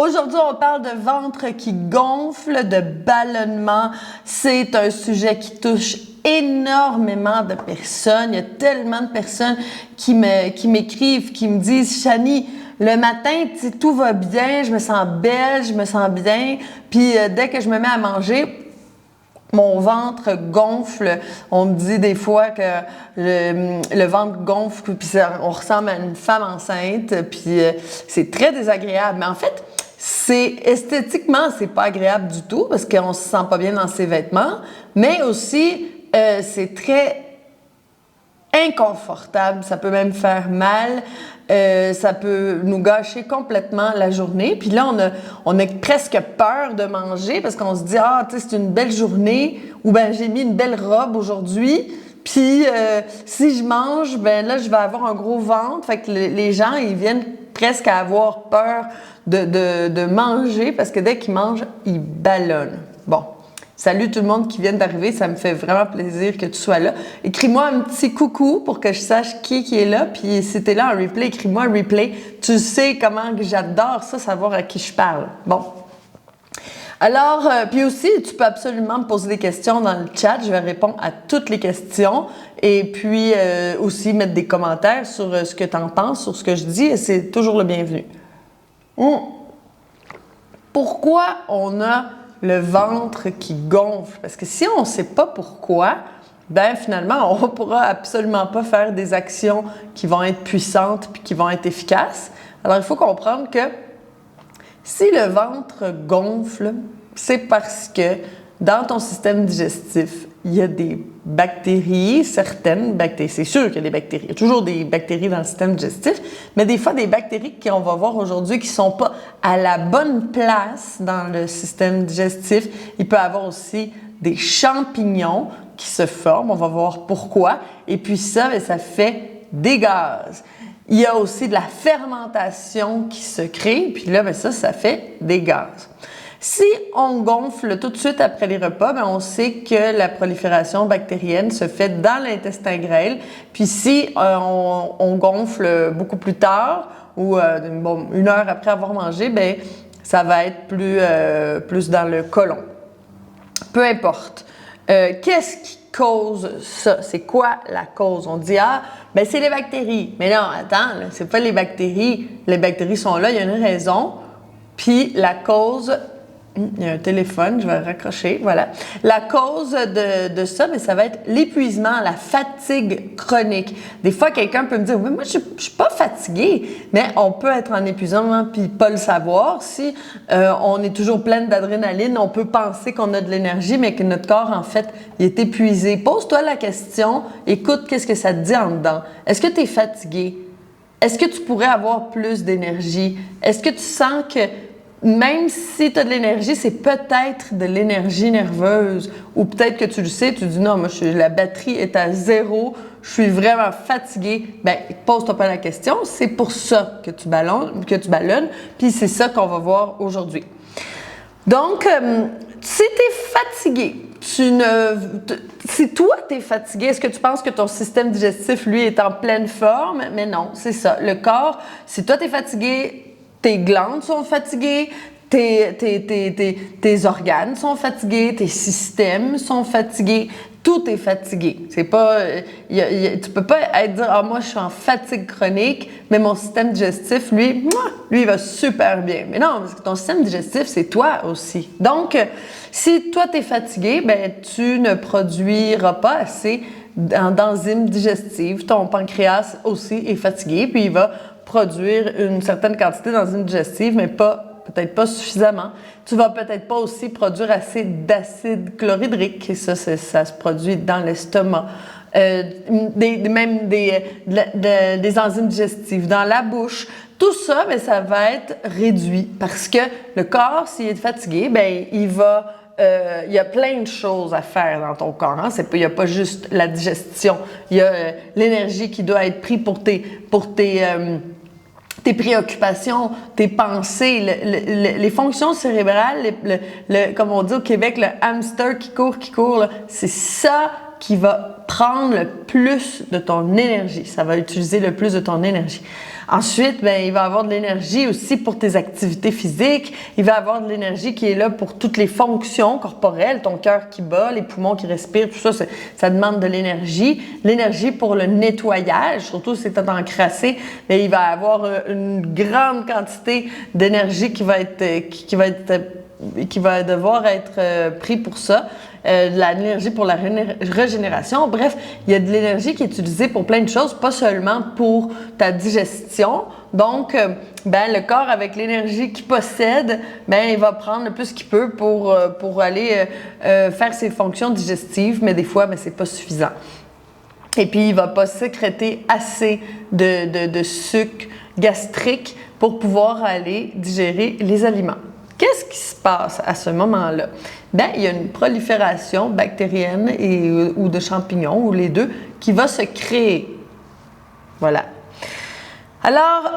Aujourd'hui, on parle de ventre qui gonfle, de ballonnement. C'est un sujet qui touche énormément de personnes. Il y a tellement de personnes qui m'écrivent, qui me disent « Chani, le matin, tout va bien, je me sens belle, je me sens bien. Puis dès que je me mets à manger, mon ventre gonfle. On me dit des fois que le ventre gonfle, puis on ressemble à une femme enceinte, puis c'est très désagréable. Mais en fait, esthétiquement, c'est pas agréable du tout parce qu'on se sent pas bien dans ses vêtements, mais aussi c'est très inconfortable, ça peut même faire mal, ça peut nous gâcher complètement la journée. Puis là, on a presque peur de manger parce qu'on se dit « Ah, tu sais, c'est une belle journée » ou « Ben, j'ai mis une belle robe aujourd'hui, puis si je mange, ben là, je vais avoir un gros ventre. » Fait que les gens, ils viennent presque à avoir peur de manger parce que dès qu'ils mangent, ils ballonnent. Bon. Salut tout le monde qui vient d'arriver, ça me fait vraiment plaisir que tu sois là. Écris-moi un petit coucou pour que je sache qui est là, puis si t'es là en replay, écris-moi un replay. Tu sais comment j'adore ça, savoir à qui je parle. Bon. Alors, puis aussi, tu peux absolument me poser des questions dans le chat, je vais répondre à toutes les questions et puis aussi mettre des commentaires sur ce que tu en penses, sur ce que je dis, et c'est toujours le bienvenu. Pourquoi on a le ventre qui gonfle? Parce que si on ne sait pas pourquoi, ben finalement, on ne pourra absolument pas faire des actions qui vont être puissantes puis qui vont être efficaces. Alors, il faut comprendre que si le ventre gonfle, c'est parce que dans ton système digestif, il y a des bactéries, certaines bactéries. C'est sûr qu'il y a des bactéries. Il y a toujours des bactéries dans le système digestif, mais des fois, des bactéries qu'on va voir aujourd'hui qui ne sont pas à la bonne place dans le système digestif. Il peut y avoir aussi des champignons qui se forment. On va voir pourquoi. Et puis ça, bien, ça fait des gaz. Il y a aussi de la fermentation qui se crée. Puis là, bien, ça fait des gaz. Si on gonfle tout de suite après les repas, bien, on sait que la prolifération bactérienne se fait dans l'intestin grêle. Puis si on gonfle beaucoup plus tard ou une heure après avoir mangé, bien, ça va être plus dans le côlon. Peu importe. Qu'est-ce qui cause ça? C'est quoi la cause? On dit « Ah, ben c'est les bactéries. » Mais non, attends, là, c'est pas les bactéries. Les bactéries sont là, il y a une raison. Puis la cause... Il y a un téléphone, je vais le raccrocher, voilà. La cause de ça, bien, ça va être l'épuisement, la fatigue chronique. Des fois, quelqu'un peut me dire « Oui, moi, je suis pas fatiguée. » Mais on peut être en épuisement puis pas le savoir. Si on est toujours pleine d'adrénaline, on peut penser qu'on a de l'énergie, mais que notre corps, en fait, il est épuisé. Pose-toi la question, écoute qu'est-ce que ça te dit en dedans. Est-ce que tu es fatigué? Est-ce que tu pourrais avoir plus d'énergie? Est-ce que tu sens que même si tu as de l'énergie, c'est peut-être de l'énergie nerveuse ou peut-être que tu le sais, tu dis non, moi la batterie est à 0, je suis vraiment fatiguée. Bien, pose-toi pas la question, c'est pour ça que tu ballonnes, puis c'est ça qu'on va voir aujourd'hui. Donc, si tu es fatigué, si toi tu es fatigué, est-ce que tu penses que ton système digestif, lui, est en pleine forme? Mais non, c'est ça. Le corps, si toi tu es fatigué, tes glandes sont fatiguées, tes organes sont fatigués, tes systèmes sont fatigués, tout est fatigué. C'est pas, tu peux pas dire « Ah, moi, je suis en fatigue chronique, mais mon système digestif, lui, il va super bien. » Mais non, parce que ton système digestif, c'est toi aussi. Donc, si toi, tu es fatigué, ben tu ne produiras pas assez d'enzymes digestives. Ton pancréas aussi est fatigué, puis il va produire une certaine quantité d'enzymes digestives, mais peut-être pas suffisamment. Tu vas peut-être pas aussi produire assez d'acide chlorhydrique, et ça se produit dans l'estomac. Même des enzymes digestives dans la bouche. Tout ça, bien, ça va être réduit parce que le corps, s'il est fatigué, bien, il y a plein de choses à faire dans ton corps. Hein? Il n'y a pas juste la digestion. Il y a l'énergie qui doit être prise pour tes préoccupations, tes pensées, les fonctions cérébrales, comme on dit au Québec, le hamster qui court, c'est ça qui va prendre le plus de ton énergie. Ça va utiliser le plus de ton énergie. Ensuite, ben, il va avoir de l'énergie aussi pour tes activités physiques. Il va avoir de l'énergie qui est là pour toutes les fonctions corporelles, ton cœur qui bat, les poumons qui respirent, tout ça, ça demande de l'énergie. L'énergie pour le nettoyage, surtout si tu es encrassé, ben, il va avoir une grande quantité d'énergie qui va devoir être pris pour ça. De l'énergie pour la régénération. Bref, il y a de l'énergie qui est utilisée pour plein de choses, pas seulement pour ta digestion. Donc, ben, le corps, avec l'énergie qu'il possède, ben, il va prendre le plus qu'il peut pour aller faire ses fonctions digestives, mais des fois, ben, c'est pas suffisant. Et puis, il va pas sécréter assez de sucre gastrique pour pouvoir aller digérer les aliments. Qu'est-ce qui se passe à ce moment-là? Bien, il y a une prolifération bactérienne ou de champignons, ou les deux, qui va se créer. Voilà. Alors,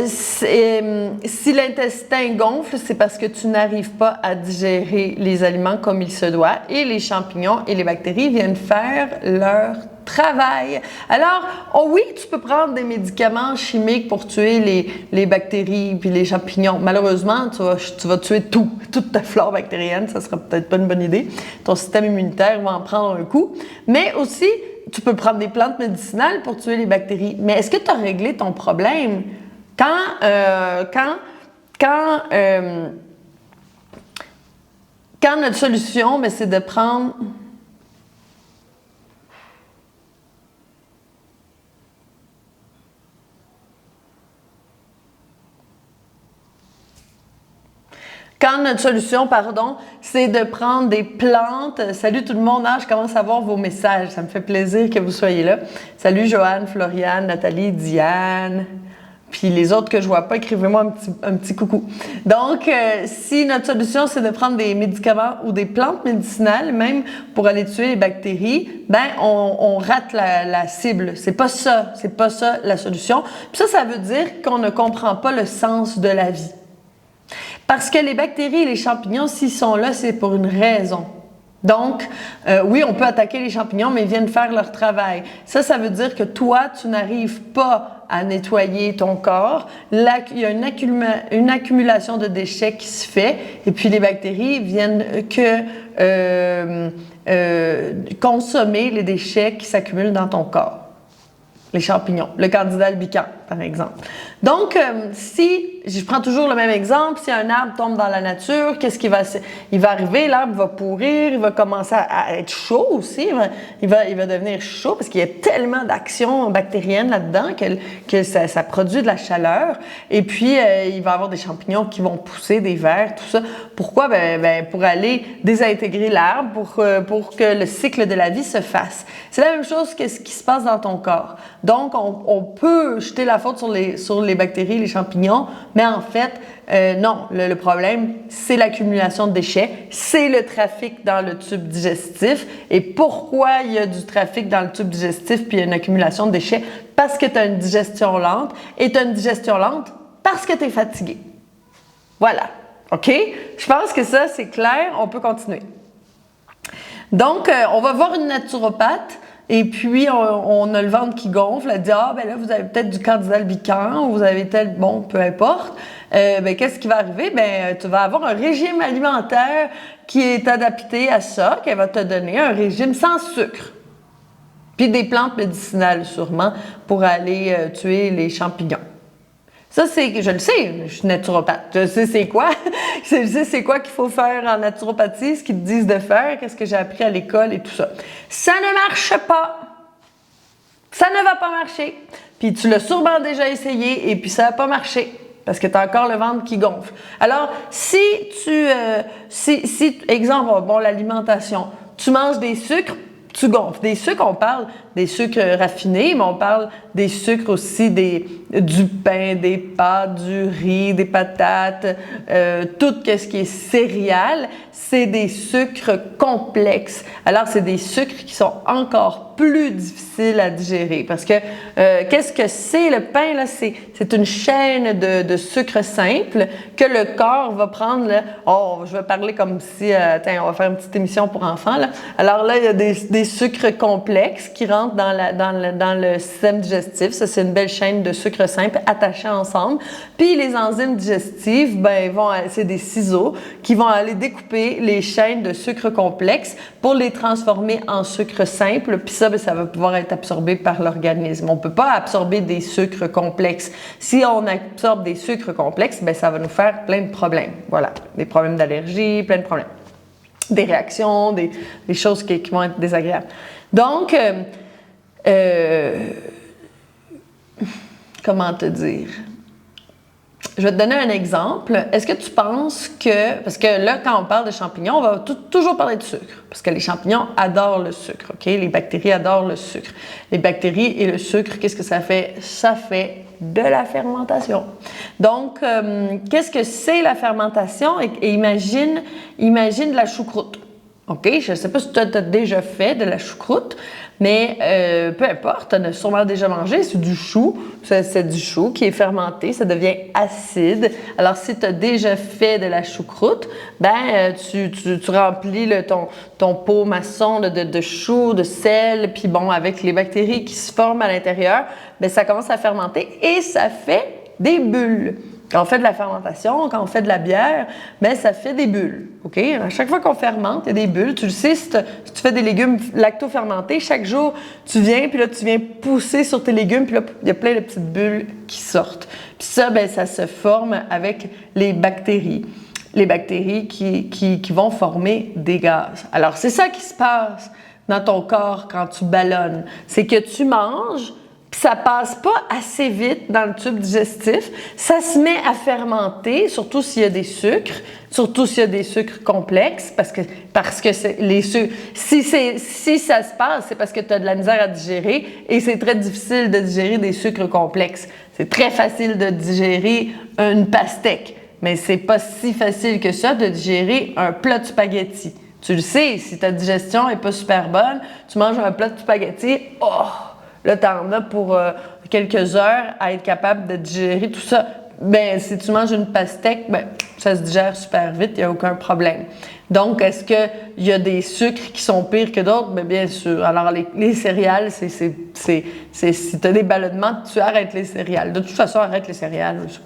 si l'intestin gonfle, c'est parce que tu n'arrives pas à digérer les aliments comme il se doit, et les champignons et les bactéries viennent faire leur travail. Alors, oh oui, tu peux prendre des médicaments chimiques pour tuer les bactéries puis les champignons. Malheureusement, tu vas tuer toute ta flore bactérienne. Ça sera peut-être pas une bonne idée. Ton système immunitaire va en prendre un coup. Mais aussi, tu peux prendre des plantes médicinales pour tuer les bactéries. Mais est-ce que tu as réglé ton problème? Quand notre solution, ben, c'est de prendre... Quand notre solution, c'est de prendre des plantes. Salut tout le monde, je commence à voir vos messages. Ça me fait plaisir que vous soyez là. Salut Joanne, Floriane, Nathalie, Diane. Puis les autres que je vois pas, écrivez-moi un petit coucou. Donc, si notre solution, c'est de prendre des médicaments ou des plantes médicinales, même pour aller tuer les bactéries, ben on rate la cible. C'est pas ça la solution. Puis ça veut dire qu'on ne comprend pas le sens de la vie. Parce que les bactéries et les champignons, s'ils sont là, c'est pour une raison. Donc, oui, on peut attaquer les champignons, mais ils viennent faire leur travail. Ça veut dire que toi, tu n'arrives pas à nettoyer ton corps. Là, il y a une accumulation de déchets qui se fait, et puis les bactéries viennent consommer les déchets qui s'accumulent dans ton corps. Les champignons, le candida albicans, par exemple. Donc, si, je prends toujours le même exemple, si un arbre tombe dans la nature, qu'est-ce qui va arriver? L'arbre va pourrir, il va commencer à être chaud aussi, il va devenir chaud parce qu'il y a tellement d'action bactérienne là-dedans que ça produit de la chaleur. Et puis, il va y avoir des champignons qui vont pousser, des vers, tout ça. Pourquoi? Ben, pour aller désintégrer l'arbre, pour que le cycle de la vie se fasse. C'est la même chose que ce qui se passe dans ton corps. Donc, on peut jeter la faute sur les bactéries, les champignons, mais en fait, non. Le problème, c'est l'accumulation de déchets, c'est le trafic dans le tube digestif. Et pourquoi il y a du trafic dans le tube digestif puis il y a une accumulation de déchets? Parce que tu as une digestion lente. Et tu as une digestion lente parce que tu es fatigué. Voilà. OK? Je pense que ça, c'est clair. On peut continuer. Donc, on va voir une naturopathe. Et puis, on a le ventre qui gonfle. Elle dit, ben là, vous avez peut-être du candida albicans, ou vous avez peu importe. Ben, qu'est-ce qui va arriver? Ben, tu vas avoir un régime alimentaire qui est adapté à ça, qu'elle va te donner, un régime sans sucre. Puis des plantes médicinales, sûrement, pour aller tuer les champignons. Ça, je le sais, je suis naturopathe. Je sais c'est quoi. Je sais c'est quoi qu'il faut faire en naturopathie, ce qu'ils te disent de faire, qu'est-ce que j'ai appris à l'école et tout ça. Ça ne marche pas. Ça ne va pas marcher. Puis tu l'as sûrement déjà essayé et puis ça n'a pas marché parce que tu as encore le ventre qui gonfle. Alors, si exemple, l'alimentation, tu manges des sucres, tu gonfles. Des sucres, on parle des sucres raffinés, mais on parle des sucres aussi, du pain, des pâtes, du riz, des patates, tout ce qui est céréales, c'est des sucres complexes. Alors, c'est des sucres qui sont encore plus difficiles à digérer parce que qu'est-ce que c'est le pain? Là? C'est une chaîne de sucres simples que le corps va prendre. Là, je vais parler comme si, on va faire une petite émission pour enfants. Là. Alors là, il y a des sucres complexes qui rentrent dans le système digestif. Ça, c'est une belle chaîne de sucres simples attachés ensemble. Puis les enzymes digestives, c'est des ciseaux qui vont aller découper les chaînes de sucres complexes pour les transformer en sucres simples. Puis ça va pouvoir être absorbé par l'organisme. On ne peut pas absorber des sucres complexes. Si on absorbe des sucres complexes, ça va nous faire plein de problèmes. Voilà, des problèmes d'allergie, plein de problèmes. Des réactions, des choses qui vont être désagréables. Donc, comment te dire? Je vais te donner un exemple. Est-ce que tu penses que... Parce que là, quand on parle de champignons, on va toujours parler de sucre. Parce que les champignons adorent le sucre, OK? Les bactéries adorent le sucre. Les bactéries et le sucre, qu'est-ce que ça fait? Ça fait de la fermentation. Donc, qu'est-ce que c'est la fermentation? Et imagine de la choucroute. OK? Je ne sais pas si tu as déjà fait de la choucroute, mais peu importe, tu en as sûrement déjà mangé. C'est du chou. C'est du chou qui est fermenté. Ça devient acide. Alors, si tu as déjà fait de la choucroute, tu remplis ton pot maçon de chou, de sel, puis avec les bactéries qui se forment à l'intérieur, ça commence à fermenter et ça fait des bulles. Quand on fait de la fermentation, quand on fait de la bière, ça fait des bulles. OK? À chaque fois qu'on fermente, il y a des bulles. Tu le sais, si tu fais des légumes lacto-fermentés, chaque jour, tu viens, puis là, tu viens pousser sur tes légumes, puis là, il y a plein de petites bulles qui sortent. Puis ça, ça se forme avec les bactéries. Les bactéries qui vont former des gaz. Alors, c'est ça qui se passe dans ton corps quand tu ballonnes. C'est que tu manges, ça passe pas assez vite dans le tube digestif, ça se met à fermenter, surtout s'il y a des sucres, surtout s'il y a des sucres complexes, parce que les sucres, si ça se passe, c'est parce que tu as de la misère à digérer et c'est très difficile de digérer des sucres complexes. C'est très facile de digérer une pastèque, mais c'est pas si facile que ça de digérer un plat de spaghettis. Tu le sais, si ta digestion est pas super bonne, tu manges un plat de spaghettis, là, tu en as pour quelques heures à être capable de digérer tout ça. Si tu manges une pastèque, ça se digère super vite, il n'y a aucun problème. Donc, est-ce qu'il y a des sucres qui sont pires que d'autres? Bien sûr. Alors, les céréales, si tu as des ballonnements, tu arrêtes les céréales. De toute façon, arrête les céréales. C'est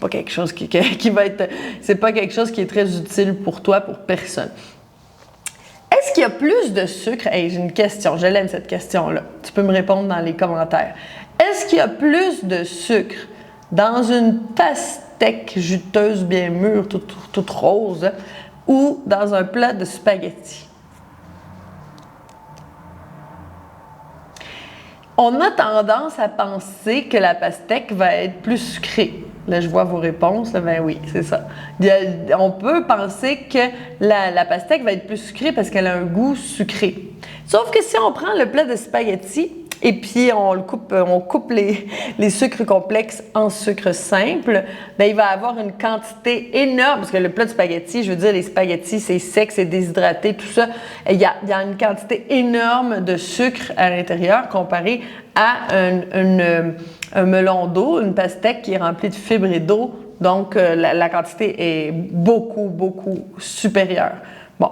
pas quelque chose qui va être... C'est pas quelque chose qui est très utile pour toi, pour personne. Est-ce qu'il y a plus de sucre? Hey, j'ai une question, je l'aime cette question-là. Tu peux me répondre dans les commentaires. Est-ce qu'il y a plus de sucre dans une pastèque juteuse bien mûre, toute rose, ou dans un plat de spaghettis? On a tendance à penser que la pastèque va être plus sucrée. Là, je vois vos réponses. Oui, c'est ça. On peut penser que la pastèque va être plus sucrée parce qu'elle a un goût sucré. Sauf que si on prend le plat de spaghettis et puis on coupe les sucres complexes en sucre simple, il va avoir une quantité énorme, parce que le plat de spaghettis, je veux dire, les spaghettis, c'est sec, c'est déshydraté, tout ça. Il y a une quantité énorme de sucre à l'intérieur comparé à un melon d'eau, une pastèque qui est remplie de fibres et d'eau. Donc, la quantité est beaucoup, beaucoup supérieure. Bon.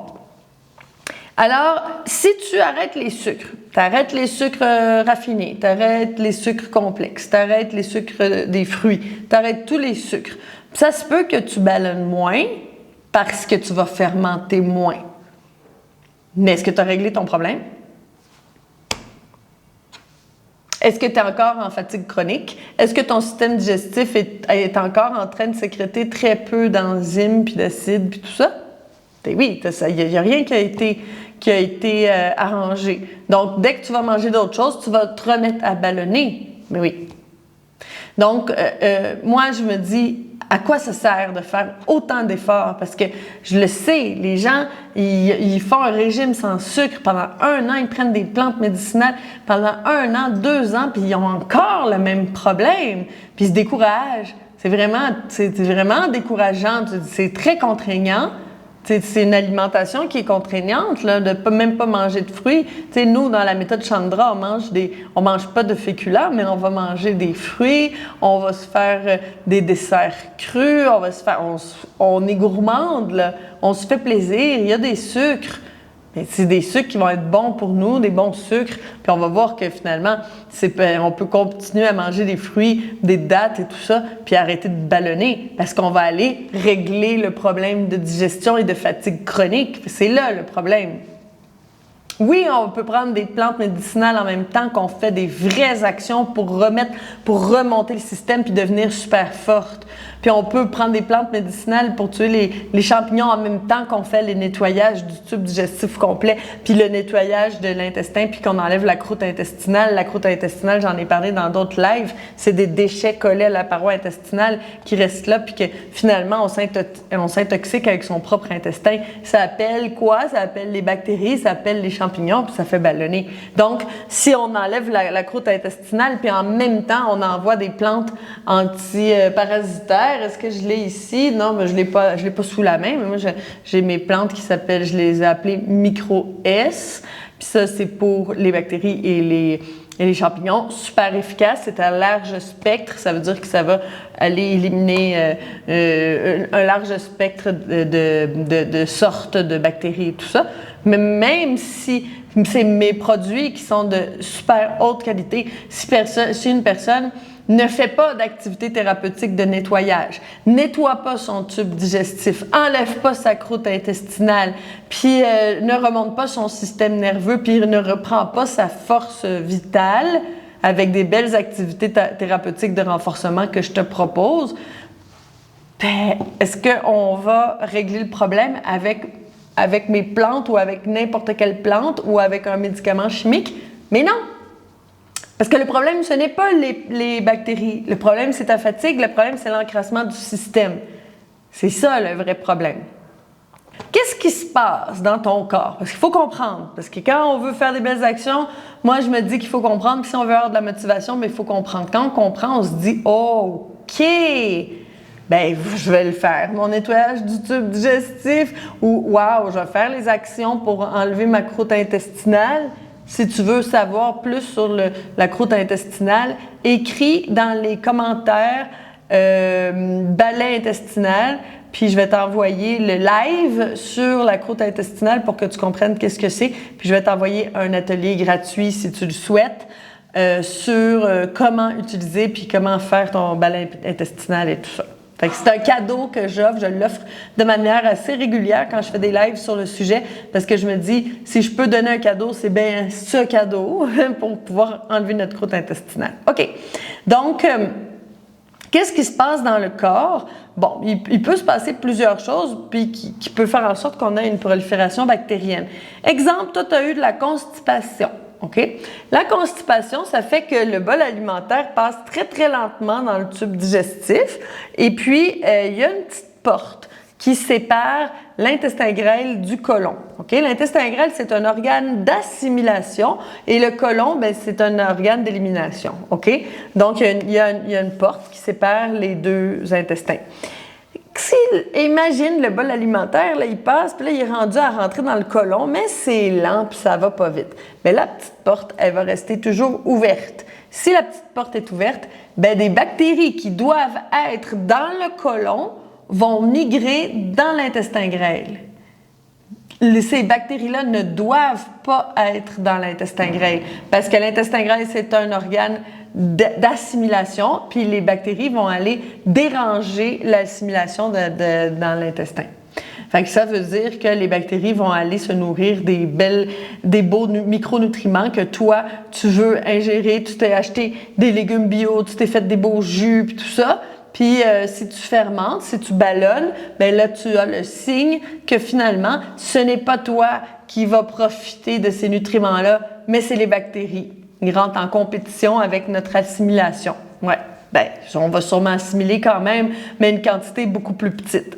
Alors, si tu arrêtes les sucres, tu arrêtes les sucres raffinés, tu arrêtes les sucres complexes, tu arrêtes les sucres des fruits, tu arrêtes tous les sucres, ça se peut que tu ballonnes moins parce que tu vas fermenter moins. Mais est-ce que tu as réglé ton problème? Est-ce que tu es encore en fatigue chronique? Est-ce que ton système digestif est encore en train de sécréter très peu d'enzymes, puis d'acides, puis tout ça? Oui, il n'y a rien qui a été arrangé. Donc, dès que tu vas manger d'autres choses, tu vas te remettre à ballonner. Mais oui. Donc, moi, je me dis, À quoi ça sert de faire autant d'efforts? Parce que je le sais, les gens, ils font un régime sans sucre pendant 1 an, ils prennent des plantes médicinales pendant 1 an, 2 ans, puis ils ont encore le même problème, puis ils se découragent. C'est vraiment décourageant, c'est très contraignant. C'est une alimentation qui est contraignante, là, de même pas manger de fruits. T'sais, nous, dans la méthode Chandra, on mange pas de féculents, mais on va manger des fruits, on va se faire des desserts crus, on est gourmande, là, on se fait plaisir, il y a des sucres. Mais c'est des sucres qui vont être bons pour nous, des bons sucres, puis on va voir que finalement, on peut continuer à manger des fruits, des dattes et tout ça, puis arrêter de ballonner, parce qu'on va aller régler le problème de digestion et de fatigue chronique. C'est là le problème. Oui, on peut prendre des plantes médicinales en même temps qu'on fait des vraies actions pour remonter le système puis devenir super forte. Puis on peut prendre des plantes médicinales pour tuer les champignons en même temps qu'on fait les nettoyages du tube digestif complet, puis le nettoyage de l'intestin, puis qu'on enlève la croûte intestinale. La croûte intestinale, j'en ai parlé dans d'autres lives, c'est des déchets collés à la paroi intestinale qui restent là, puis que finalement, on s'intoxique avec son propre intestin. Ça appelle quoi? Ça appelle les bactéries, ça appelle les champignons, puis ça fait ballonner. Donc, si on enlève la croûte intestinale, puis en même temps, on envoie des plantes antiparasitaires. Est-ce que je l'ai ici? Non, mais je l'ai pas sous la main. Mais moi, j'ai mes plantes qui s'appellent, je les ai appelées Micro-S. Puis ça, c'est pour les bactéries et les champignons. Super efficace. C'est à large spectre. Ça veut dire que ça va aller éliminer un large spectre de sortes de bactéries et tout ça. Mais même si c'est mes produits qui sont de super haute qualité, si une personne ne fait pas d'activité thérapeutique de nettoyage, nettoie pas son tube digestif, enlève pas sa croûte intestinale, puis ne remonte pas son système nerveux, puis ne reprend pas sa force vitale avec des belles activités thérapeutiques de renforcement que je te propose, ben, est-ce qu'on va régler le problème avec mes plantes ou avec n'importe quelle plante ou avec un médicament chimique? Mais non! Parce que le problème, ce n'est pas les bactéries. Le problème, c'est ta fatigue. Le problème, c'est l'encrassement du système. C'est ça, le vrai problème. Qu'est-ce qui se passe dans ton corps? Parce qu'il faut comprendre. Parce que quand on veut faire des belles actions, moi, je me dis qu'il faut comprendre. Puis si on veut avoir de la motivation, mais il faut comprendre. Quand on comprend, on se dit « Oh, OK! » Ben, je vais le faire. Mon nettoyage du tube digestif ou « Wow, je vais faire les actions pour enlever ma croûte intestinale. » Si tu veux savoir plus sur la croûte intestinale, écris dans les commentaires balai intestinal, puis je vais t'envoyer le live sur la croûte intestinale pour que tu comprennes qu'est-ce que c'est. Puis je vais t'envoyer un atelier gratuit si tu le souhaites sur comment utiliser puis comment faire ton balai intestinal et tout ça. Fait que c'est un cadeau que j'offre, je l'offre de manière assez régulière quand je fais des lives sur le sujet parce que je me dis, si je peux donner un cadeau, c'est bien ce cadeau pour pouvoir enlever notre croûte intestinale. OK. Donc, qu'est-ce qui se passe dans le corps? Bon, il peut se passer plusieurs choses puis qui peut faire en sorte qu'on ait une prolifération bactérienne. Exemple, toi, tu as eu de la constipation. OK? La constipation, ça fait que le bol alimentaire passe très, très lentement dans le tube digestif. Et puis, il y a une petite porte qui sépare l'intestin grêle du côlon. OK? L'intestin grêle, c'est un organe d'assimilation et le côlon, ben, c'est un organe d'élimination. OK? Donc, il y a une porte qui sépare les deux intestins. Imagine le bol alimentaire, là, il passe, puis là, il est rendu à rentrer dans le côlon, mais c'est lent, puis ça va pas vite. Mais la petite porte, elle va rester toujours ouverte. Si la petite porte est ouverte, ben des bactéries qui doivent être dans le côlon vont migrer dans l'intestin grêle. Ces bactéries-là ne doivent pas être dans l'intestin grêle parce que l'intestin grêle, c'est un organe d'assimilation, puis les bactéries vont aller déranger l'assimilation dans l'intestin. Fait que ça veut dire que les bactéries vont aller se nourrir des beaux micronutriments que toi, tu veux ingérer. Tu t'es acheté des légumes bio, tu t'es fait des beaux jus, puis tout ça. Puis si tu fermentes, si tu ballonnes, bien là, tu as le signe que finalement, ce n'est pas toi qui vas profiter de ces nutriments-là, mais c'est les bactéries. Ils rentrent en compétition avec notre assimilation. Ouais. ben, on va sûrement assimiler quand même, mais une quantité beaucoup plus petite.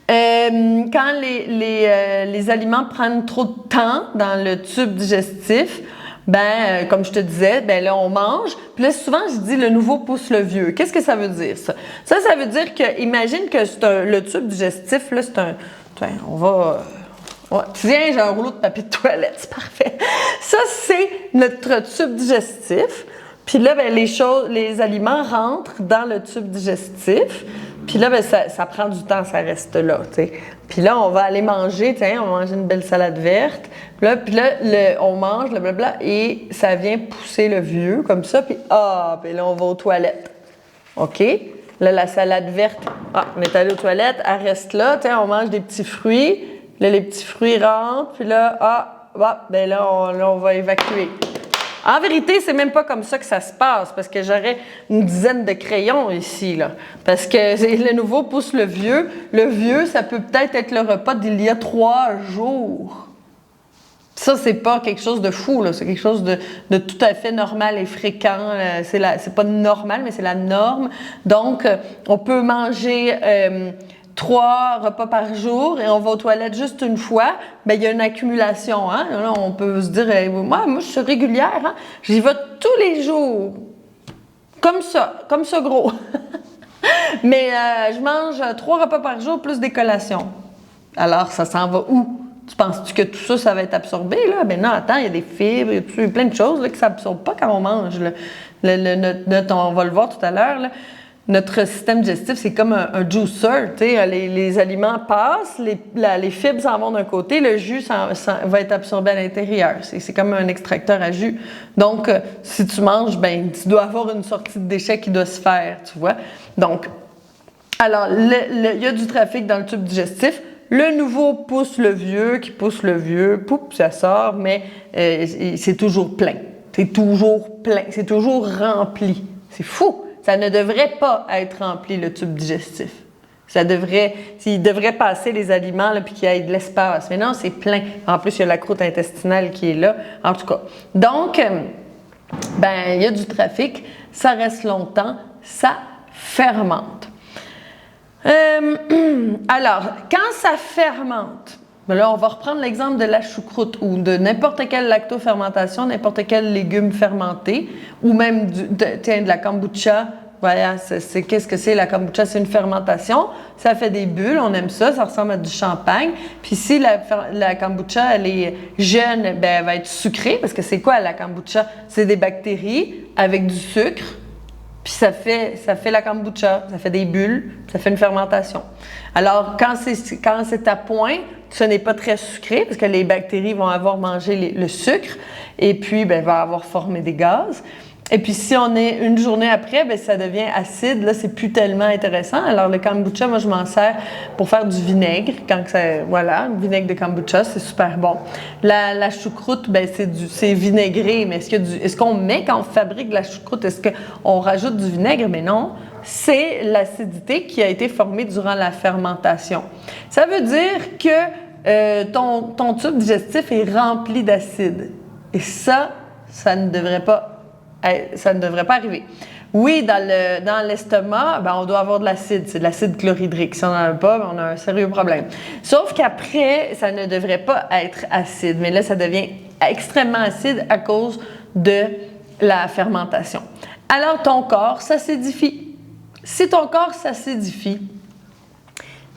Quand les aliments prennent trop de temps dans le tube digestif, ben, comme je te disais, ben là, on mange. Puis là, souvent, je dis le nouveau pousse le vieux. Qu'est-ce que ça veut dire, ça? Ça veut dire que, imagine que le tube digestif, là, c'est un... On va... Ouais, tiens, j'ai un rouleau de papier de toilette, c'est parfait. Ça, c'est notre tube digestif. Puis là, ben, les aliments rentrent dans le tube digestif. Puis là, ben, ça prend du temps, ça reste là, tu sais. Puis là, on va aller manger, tiens, on va manger une belle salade verte. Puis là, on mange, le blabla, et ça vient pousser le vieux, comme ça. Puis puis là, on va aux toilettes. OK? Là, la salade verte, on est allé aux toilettes, elle reste là, tiens, on mange des petits fruits. Là, les petits fruits rentrent, puis là, ben là, on va évacuer. En vérité, c'est même pas comme ça que ça se passe, parce que j'aurais une dizaine de crayons ici, là. Parce que le nouveau pousse le vieux. Le vieux, ça peut peut-être être le repas d'il y a 3 jours. Ça, c'est pas quelque chose de fou, là. C'est quelque chose de tout à fait normal et fréquent. C'est pas normal, mais c'est la norme. Donc, on peut manger 3 repas par jour et on va aux toilettes juste une fois, bien, il y a une accumulation. Hein? Là, on peut se dire, moi, je suis régulière, hein? J'y vais tous les jours. Comme ça gros. Mais je mange 3 repas par jour plus des collations. Alors, ça s'en va où? Tu penses-tu que tout ça, ça va être absorbé, là? Ben non, attends, il y a des fibres, il y a plein de choses là, qui ne s'absorbent pas quand on mange. On va le voir tout à l'heure, là. Notre système digestif, c'est comme un juicer, tu sais, les aliments passent, les fibres s'en vont d'un côté, le jus va être absorbé à l'intérieur. C'est comme un extracteur à jus. Donc, si tu manges, ben, tu dois avoir une sortie de déchets qui doit se faire, tu vois. Donc, alors, il y a du trafic dans le tube digestif. Le nouveau pousse le vieux, qui pousse le vieux, poup, ça sort, mais c'est toujours plein. C'est toujours plein, c'est toujours rempli. C'est fou! Ça ne devrait pas être rempli, le tube digestif. Il devrait passer les aliments puis qu'il y ait de l'espace. Mais non, c'est plein. En plus, il y a la croûte intestinale qui est là. En tout cas. Donc, ben, il y a du trafic. Ça reste longtemps. Ça fermente. Alors, quand ça fermente, là, on va reprendre l'exemple de la choucroute ou de n'importe quelle lactofermentation, n'importe quel légume fermenté, ou même de la kombucha. Voilà, qu'est-ce que c'est la kombucha? C'est une fermentation, ça fait des bulles, on aime ça, ça ressemble à du champagne. Puis si la kombucha, elle est jeune, ben, elle va être sucrée, parce que c'est quoi la kombucha? C'est des bactéries avec du sucre. Puis ça fait la kombucha, ça fait des bulles, ça fait une fermentation. Alors, quand c'est à point, ce n'est pas très sucré parce que les bactéries vont avoir mangé le sucre et puis, ben, va avoir formé des gaz. Et puis, si on est une journée après, ben, ça devient acide. Là, c'est plus tellement intéressant. Alors, le kombucha, moi, je m'en sers pour faire du vinaigre. Voilà, le vinaigre de kombucha, c'est super bon. La choucroute, ben, c'est vinaigré. Mais est-ce qu'on met, quand on fabrique de la choucroute, est-ce qu'on rajoute du vinaigre? Mais non. C'est l'acidité qui a été formée durant la fermentation. Ça veut dire que ton tube digestif est rempli d'acide. Et ça ne devrait pas arriver. Oui, dans l'estomac, ben, on doit avoir de l'acide. C'est de l'acide chlorhydrique. Si on n'en a pas, ben, on a un sérieux problème. Sauf qu'après, ça ne devrait pas être acide. Mais là, ça devient extrêmement acide à cause de la fermentation. Alors, ton corps s'acidifie. Si ton corps s'acidifie,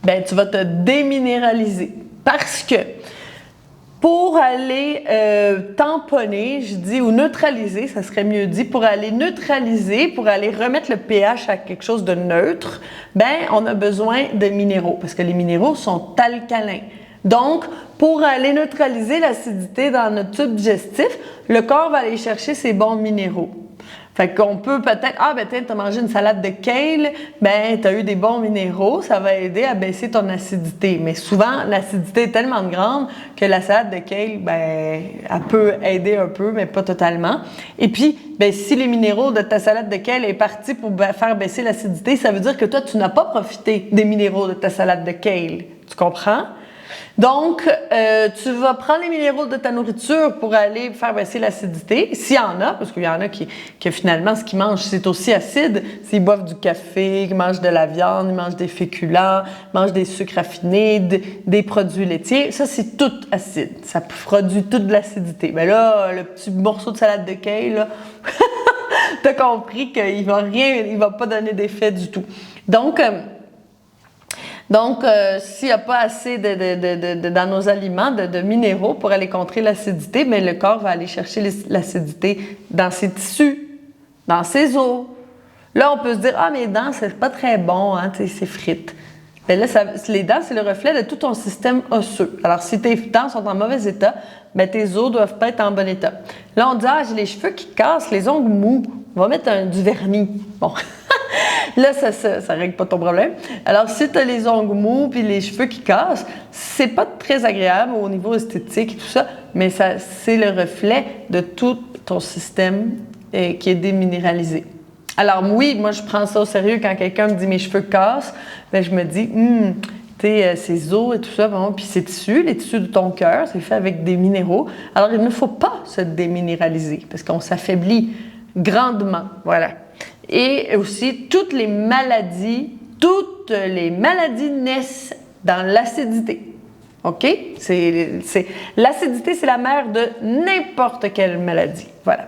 ben, tu vas te déminéraliser. Parce que pour aller tamponner, je dis, ou neutraliser, ça serait mieux dit, pour aller neutraliser, pour aller remettre le pH à quelque chose de neutre, ben, on a besoin de minéraux, parce que les minéraux sont alcalins. Donc, pour aller neutraliser l'acidité dans notre tube digestif, le corps va aller chercher ses bons minéraux. Fait qu'on peut peut-être, t'as mangé une salade de kale, ben, t'as eu des bons minéraux, ça va aider à baisser ton acidité. Mais souvent, l'acidité est tellement grande que la salade de kale, ben, elle peut aider un peu, mais pas totalement. Et puis, ben, si les minéraux de ta salade de kale est parti pour faire baisser l'acidité, ça veut dire que toi, tu n'as pas profité des minéraux de ta salade de kale. Tu comprends? Donc, tu vas prendre les minéraux de ta nourriture pour aller faire baisser l'acidité, s'il y en a, parce qu'il y en a que finalement, ce qu'ils mangent, c'est aussi acide. S'ils boivent du café, ils mangent de la viande, ils mangent des féculents, ils mangent des sucres raffinés, des produits laitiers, ça, c'est tout acide. Ça produit toute de l'acidité. Mais là, le petit morceau de salade de kale, là, t'as compris qu'il va pas donner d'effet du tout. Donc, s'il n'y a pas assez dans nos aliments de minéraux pour aller contrer l'acidité, mais le corps va aller chercher l'acidité dans ses tissus, dans ses os. Là, on peut se dire « Ah, mes dents, c'est pas très bon, hein, c'est frites. » Mais là, les dents, c'est le reflet de tout ton système osseux. Alors, si tes dents sont en mauvais état, ben, tes os doivent pas être en bon état. Là, on dit « Ah, j'ai les cheveux qui cassent, les ongles mous. On va mettre du vernis. » Bon. Là, ça règle pas ton problème. Alors, si tu as les ongles mous puis les cheveux qui cassent, c'est pas très agréable au niveau esthétique et tout ça, mais c'est le reflet de tout ton système qui est déminéralisé. Alors, oui, moi, je prends ça au sérieux quand quelqu'un me dit « mes cheveux cassent », ben, je me dis ces os et tout ça, bon, puis ces tissus, les tissus de ton cœur, c'est fait avec des minéraux. Alors, il ne faut pas se déminéraliser parce qu'on s'affaiblit grandement. Voilà. Et aussi, toutes les maladies naissent dans l'acidité. OK? L'acidité, c'est la mère de n'importe quelle maladie. Voilà.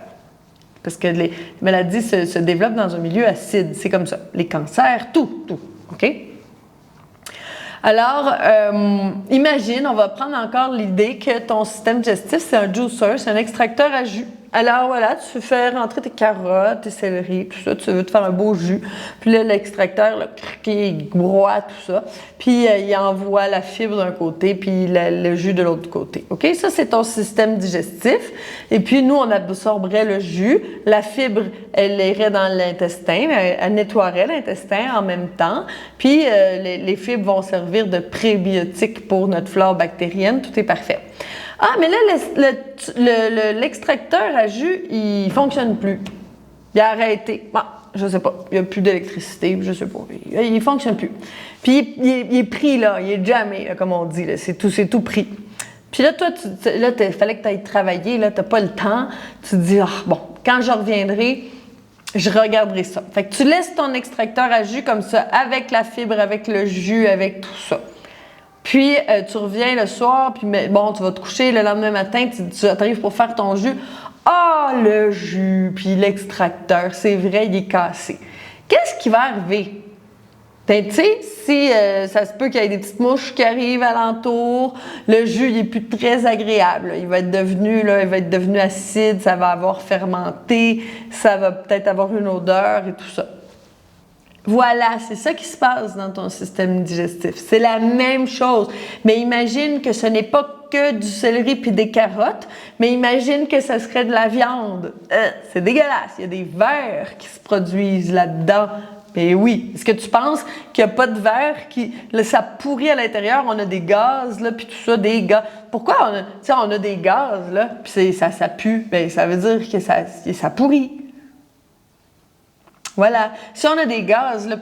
Parce que les maladies se développent dans un milieu acide. C'est comme ça. Les cancers, tout. OK? Alors, imagine, on va prendre encore l'idée que ton système digestif, c'est un juicer, c'est un extracteur à jus. Alors voilà, tu fais rentrer tes carottes, tes céleris, tout ça, tu veux te faire un beau jus. Puis là, l'extracteur, là, il broie tout ça. Puis il envoie la fibre d'un côté, puis le jus de l'autre côté. OK? Ça, c'est ton système digestif. Et puis nous, on absorberait le jus. La fibre, elle irait dans l'intestin, elle nettoierait l'intestin en même temps. Puis les fibres vont servir de prébiotiques pour notre flore bactérienne. Tout est parfait. Ah, mais là, l'extracteur à jus, il fonctionne plus. Il a arrêté. Bon, je sais pas. Il n'y a plus d'électricité, je sais pas. Il fonctionne plus. Puis, il est pris, là. Il est jamais, là, comme on dit. C'est tout pris. Puis là, toi, il fallait que tu ailles travailler. Là, tu n'as pas le temps. Tu te dis, bon, quand je reviendrai, je regarderai ça. Fait que tu laisses ton extracteur à jus comme ça, avec la fibre, avec le jus, avec tout ça. Puis, tu reviens le soir, puis bon, tu vas te coucher le lendemain matin, tu arrives pour faire ton jus. Ah, le jus, puis l'extracteur, c'est vrai, il est cassé. Qu'est-ce qui va arriver? Ben, tu sais, si ça se peut qu'il y ait des petites mouches qui arrivent alentour, le jus, il est plus très agréable. Là. Il va être devenu acide, ça va avoir fermenté, ça va peut-être avoir une odeur et tout ça. Voilà, c'est ça qui se passe dans ton système digestif. C'est la même chose. Mais imagine que ce n'est pas que du céleri puis des carottes, mais imagine que ça serait de la viande. C'est dégueulasse. Il y a des vers qui se produisent là-dedans. Mais oui. Est-ce que tu penses qu'il n'y a pas de verre ça pourrit à l'intérieur? On a des gaz, là, puis tout ça, des gaz. Pourquoi on a des gaz, là, puis ça pue? Bien, ça veut dire que ça pourrit. Voilà. Si on a des gaz là,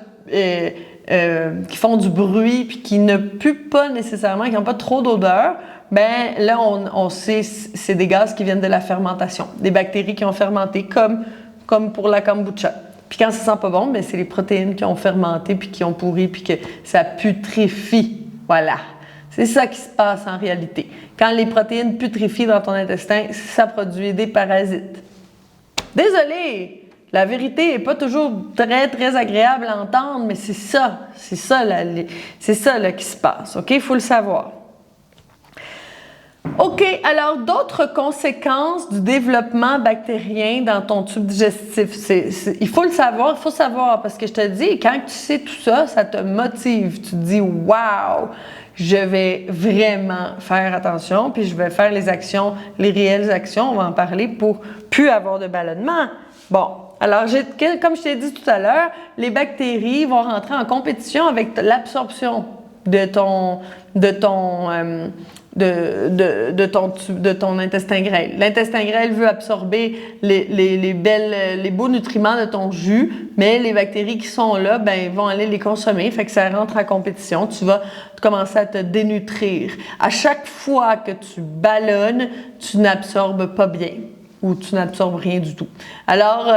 qui font du bruit puis qui ne puent pas nécessairement, qui n'ont pas trop d'odeur, ben là, on sait c'est des gaz qui viennent de la fermentation. Des bactéries qui ont fermenté, comme pour la kombucha. Puis quand ça sent pas bon, ben c'est les protéines qui ont fermenté puis qui ont pourri puis que ça putréfie. Voilà. C'est ça qui se passe en réalité. Quand les protéines putréfient dans ton intestin, ça produit des parasites. Désolée! La vérité n'est pas toujours très, très agréable à entendre, mais c'est ça là, qui se passe, OK? Il faut le savoir. OK, alors d'autres conséquences du développement bactérien dans ton tube digestif. Il faut le savoir, parce que je te dis, quand tu sais tout ça, ça te motive. Tu te dis, waouh, je vais vraiment faire attention, puis je vais faire les réelles actions, on va en parler pour plus avoir de ballonnement. Bon. Alors, comme je t'ai dit tout à l'heure, les bactéries vont rentrer en compétition avec l'absorption. de ton intestin grêle. L'intestin grêle veut absorber les beaux nutriments de ton jus, mais les bactéries qui sont là, ben, vont aller les consommer, fait que ça rentre en compétition. Tu vas commencer à te dénutrir. À chaque fois que tu ballonnes, tu n'absorbes pas bien ou tu n'absorbes rien du tout. Alors,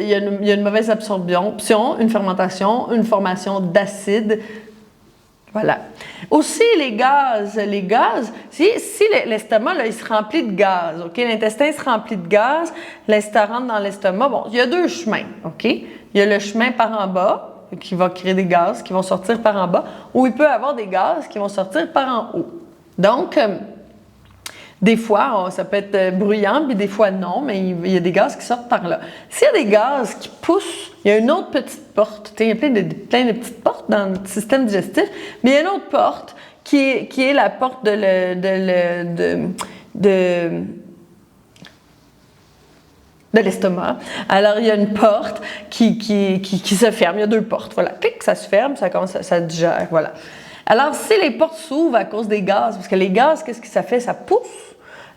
il y a une mauvaise absorption, une fermentation, une formation d'acide. Voilà. Aussi, les gaz, si l'estomac, là, il se remplit de gaz, OK? L'intestin se remplit de gaz, ça rentre dans l'estomac. Bon, il y a deux chemins, OK? Il y a le chemin par en bas, qui va créer des gaz qui vont sortir par en bas, ou il peut y avoir des gaz qui vont sortir par en haut. Donc, des fois, ça peut être bruyant, puis des fois non, mais il y a des gaz qui sortent par là. S'il y a des gaz qui poussent, il y a une autre petite porte. Il y a plein de petites portes dans notre système digestif, mais il y a une autre porte qui est la porte de l'estomac. Alors, il y a une porte qui se ferme. Il y a deux portes. Voilà. Clic, ça se ferme, ça digère. Voilà. Alors, si les portes s'ouvrent à cause des gaz, parce que les gaz, qu'est-ce que ça fait? Ça pousse.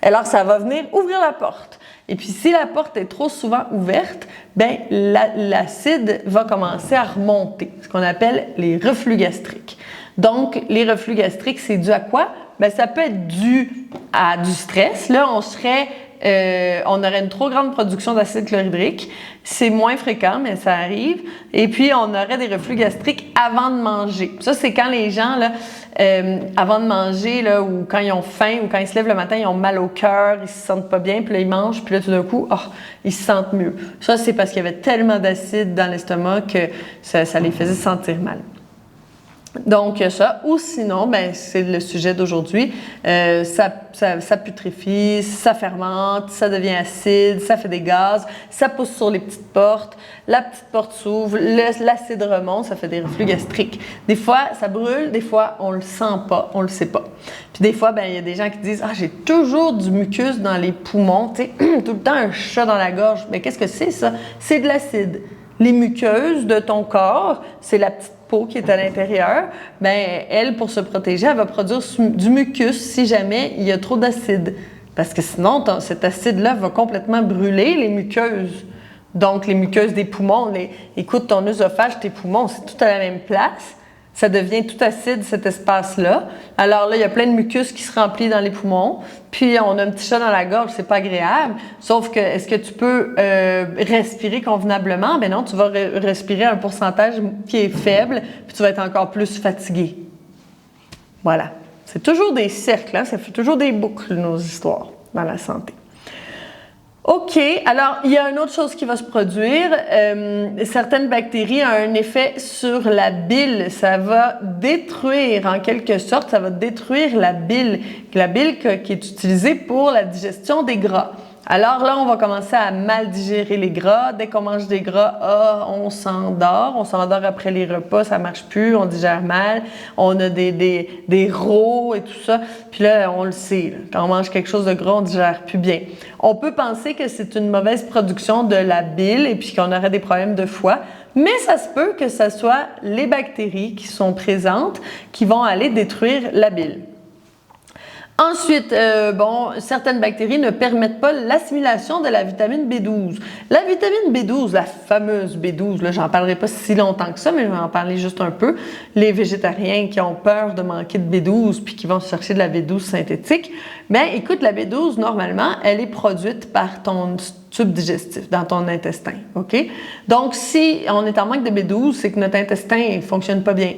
Alors, ça va venir ouvrir la porte. Et puis, si la porte est trop souvent ouverte, bien, l'acide va commencer à remonter, ce qu'on appelle les reflux gastriques. Donc, les reflux gastriques, c'est dû à quoi? Bien, ça peut être dû à du stress. Là, on aurait une trop grande production d'acide chlorhydrique. C'est moins fréquent, mais ça arrive. Et puis, on aurait des reflux gastriques avant de manger. Ça, c'est quand les gens, là, avant de manger, là, ou quand ils ont faim, ou quand ils se lèvent le matin, ils ont mal au cœur, ils se sentent pas bien, puis là, ils mangent, puis là, tout d'un coup, ils se sentent mieux. Ça, c'est parce qu'il y avait tellement d'acide dans l'estomac que ça les faisait sentir mal. Donc, ça. Ou sinon, ben, c'est le sujet d'aujourd'hui. Ça putréfie, ça fermente, ça devient acide, ça fait des gaz, ça pousse sur les petites portes, la petite porte s'ouvre, l'acide remonte, ça fait des reflux gastriques. Des fois, ça brûle, des fois, on le sent pas, on le sait pas. Puis des fois, ben, il y a des gens qui disent « Ah, j'ai toujours du mucus dans les poumons, tu sais, tout le temps un chat dans la gorge. » Mais qu'est-ce que c'est, ça? C'est de l'acide. Les muqueuses de ton corps, c'est la petite peau qui est à l'intérieur, ben elle, pour se protéger, elle va produire du mucus si jamais il y a trop d'acide. Parce que sinon, cet acide-là va complètement brûler les muqueuses. Donc, les muqueuses des poumons, écoute, ton œsophage, tes poumons, c'est tout à la même place. Ça devient tout acide, cet espace-là. Alors là, il y a plein de mucus qui se remplit dans les poumons. Puis, on a un petit chat dans la gorge, c'est pas agréable. Sauf que, est-ce que tu peux respirer convenablement? Ben non, tu vas respirer un pourcentage qui est faible, puis tu vas être encore plus fatigué. Voilà. C'est toujours des cercles, hein? Ça fait toujours des boucles, nos histoires, dans la santé. OK. Alors, il y a une autre chose qui va se produire. Certaines bactéries ont un effet sur la bile. Ça va détruire, en quelque sorte, ça va détruire la bile qui est utilisée pour la digestion des gras. Alors là, on va commencer à mal digérer les gras. Dès qu'on mange des gras, on s'endort. On s'endort après les repas, ça marche plus, on digère mal. On a des rots et tout ça. Puis là, on le sait, là, quand on mange quelque chose de gras, on digère plus bien. On peut penser que c'est une mauvaise production de la bile et puis qu'on aurait des problèmes de foie. Mais ça se peut que ce soit les bactéries qui sont présentes qui vont aller détruire la bile. Ensuite, certaines bactéries ne permettent pas l'assimilation de la vitamine B12. La vitamine B12, la fameuse B12, là, j'en parlerai pas si longtemps que ça, mais je vais en parler juste un peu. Les végétariens qui ont peur de manquer de B12 puis qui vont chercher de la B12 synthétique, bien, écoute, la B12, normalement, elle est produite par ton tube digestif, dans ton intestin, OK? Donc, si on est en manque de B12, c'est que notre intestin ne fonctionne pas bien.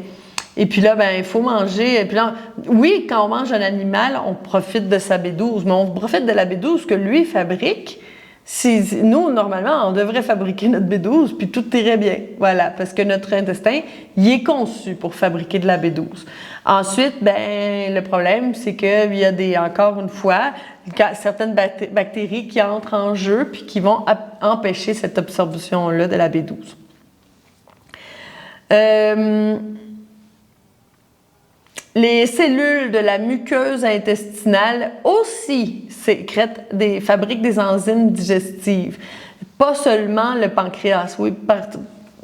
Et puis là, ben, il faut manger. Et puis là, oui, quand on mange un animal, on profite de sa B12, mais on profite de la B12 que lui fabrique. Nous, normalement, on devrait fabriquer notre B12, puis tout irait bien. Voilà, parce que notre intestin, il est conçu pour fabriquer de la B12. Ensuite, ben, le problème, c'est qu'il y a encore une fois, certaines bactéries qui entrent en jeu, puis qui vont empêcher cette absorption-là de la B12. Les cellules de la muqueuse intestinale aussi fabriquent des enzymes digestives. Pas seulement le pancréas, oui,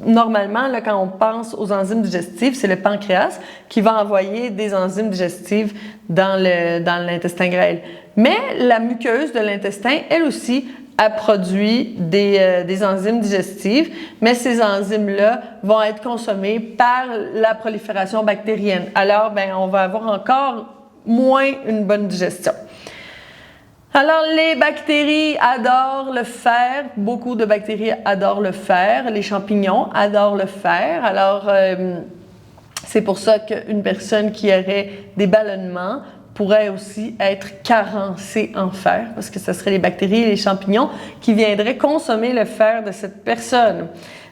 normalement, là, quand on pense aux enzymes digestives, c'est le pancréas qui va envoyer des enzymes digestives dans l'intestin grêle. Mais la muqueuse de l'intestin, elle aussi, a produit des enzymes digestives, mais ces enzymes-là vont être consommées par la prolifération bactérienne. Alors, on va avoir encore moins une bonne digestion. Alors, les bactéries adorent le fer. Beaucoup de bactéries adorent le fer. Les champignons adorent le fer. Alors, c'est pour ça qu'une personne qui aurait des ballonnements pourrait aussi être carencée en fer, parce que ce seraient les bactéries et les champignons qui viendraient consommer le fer de cette personne.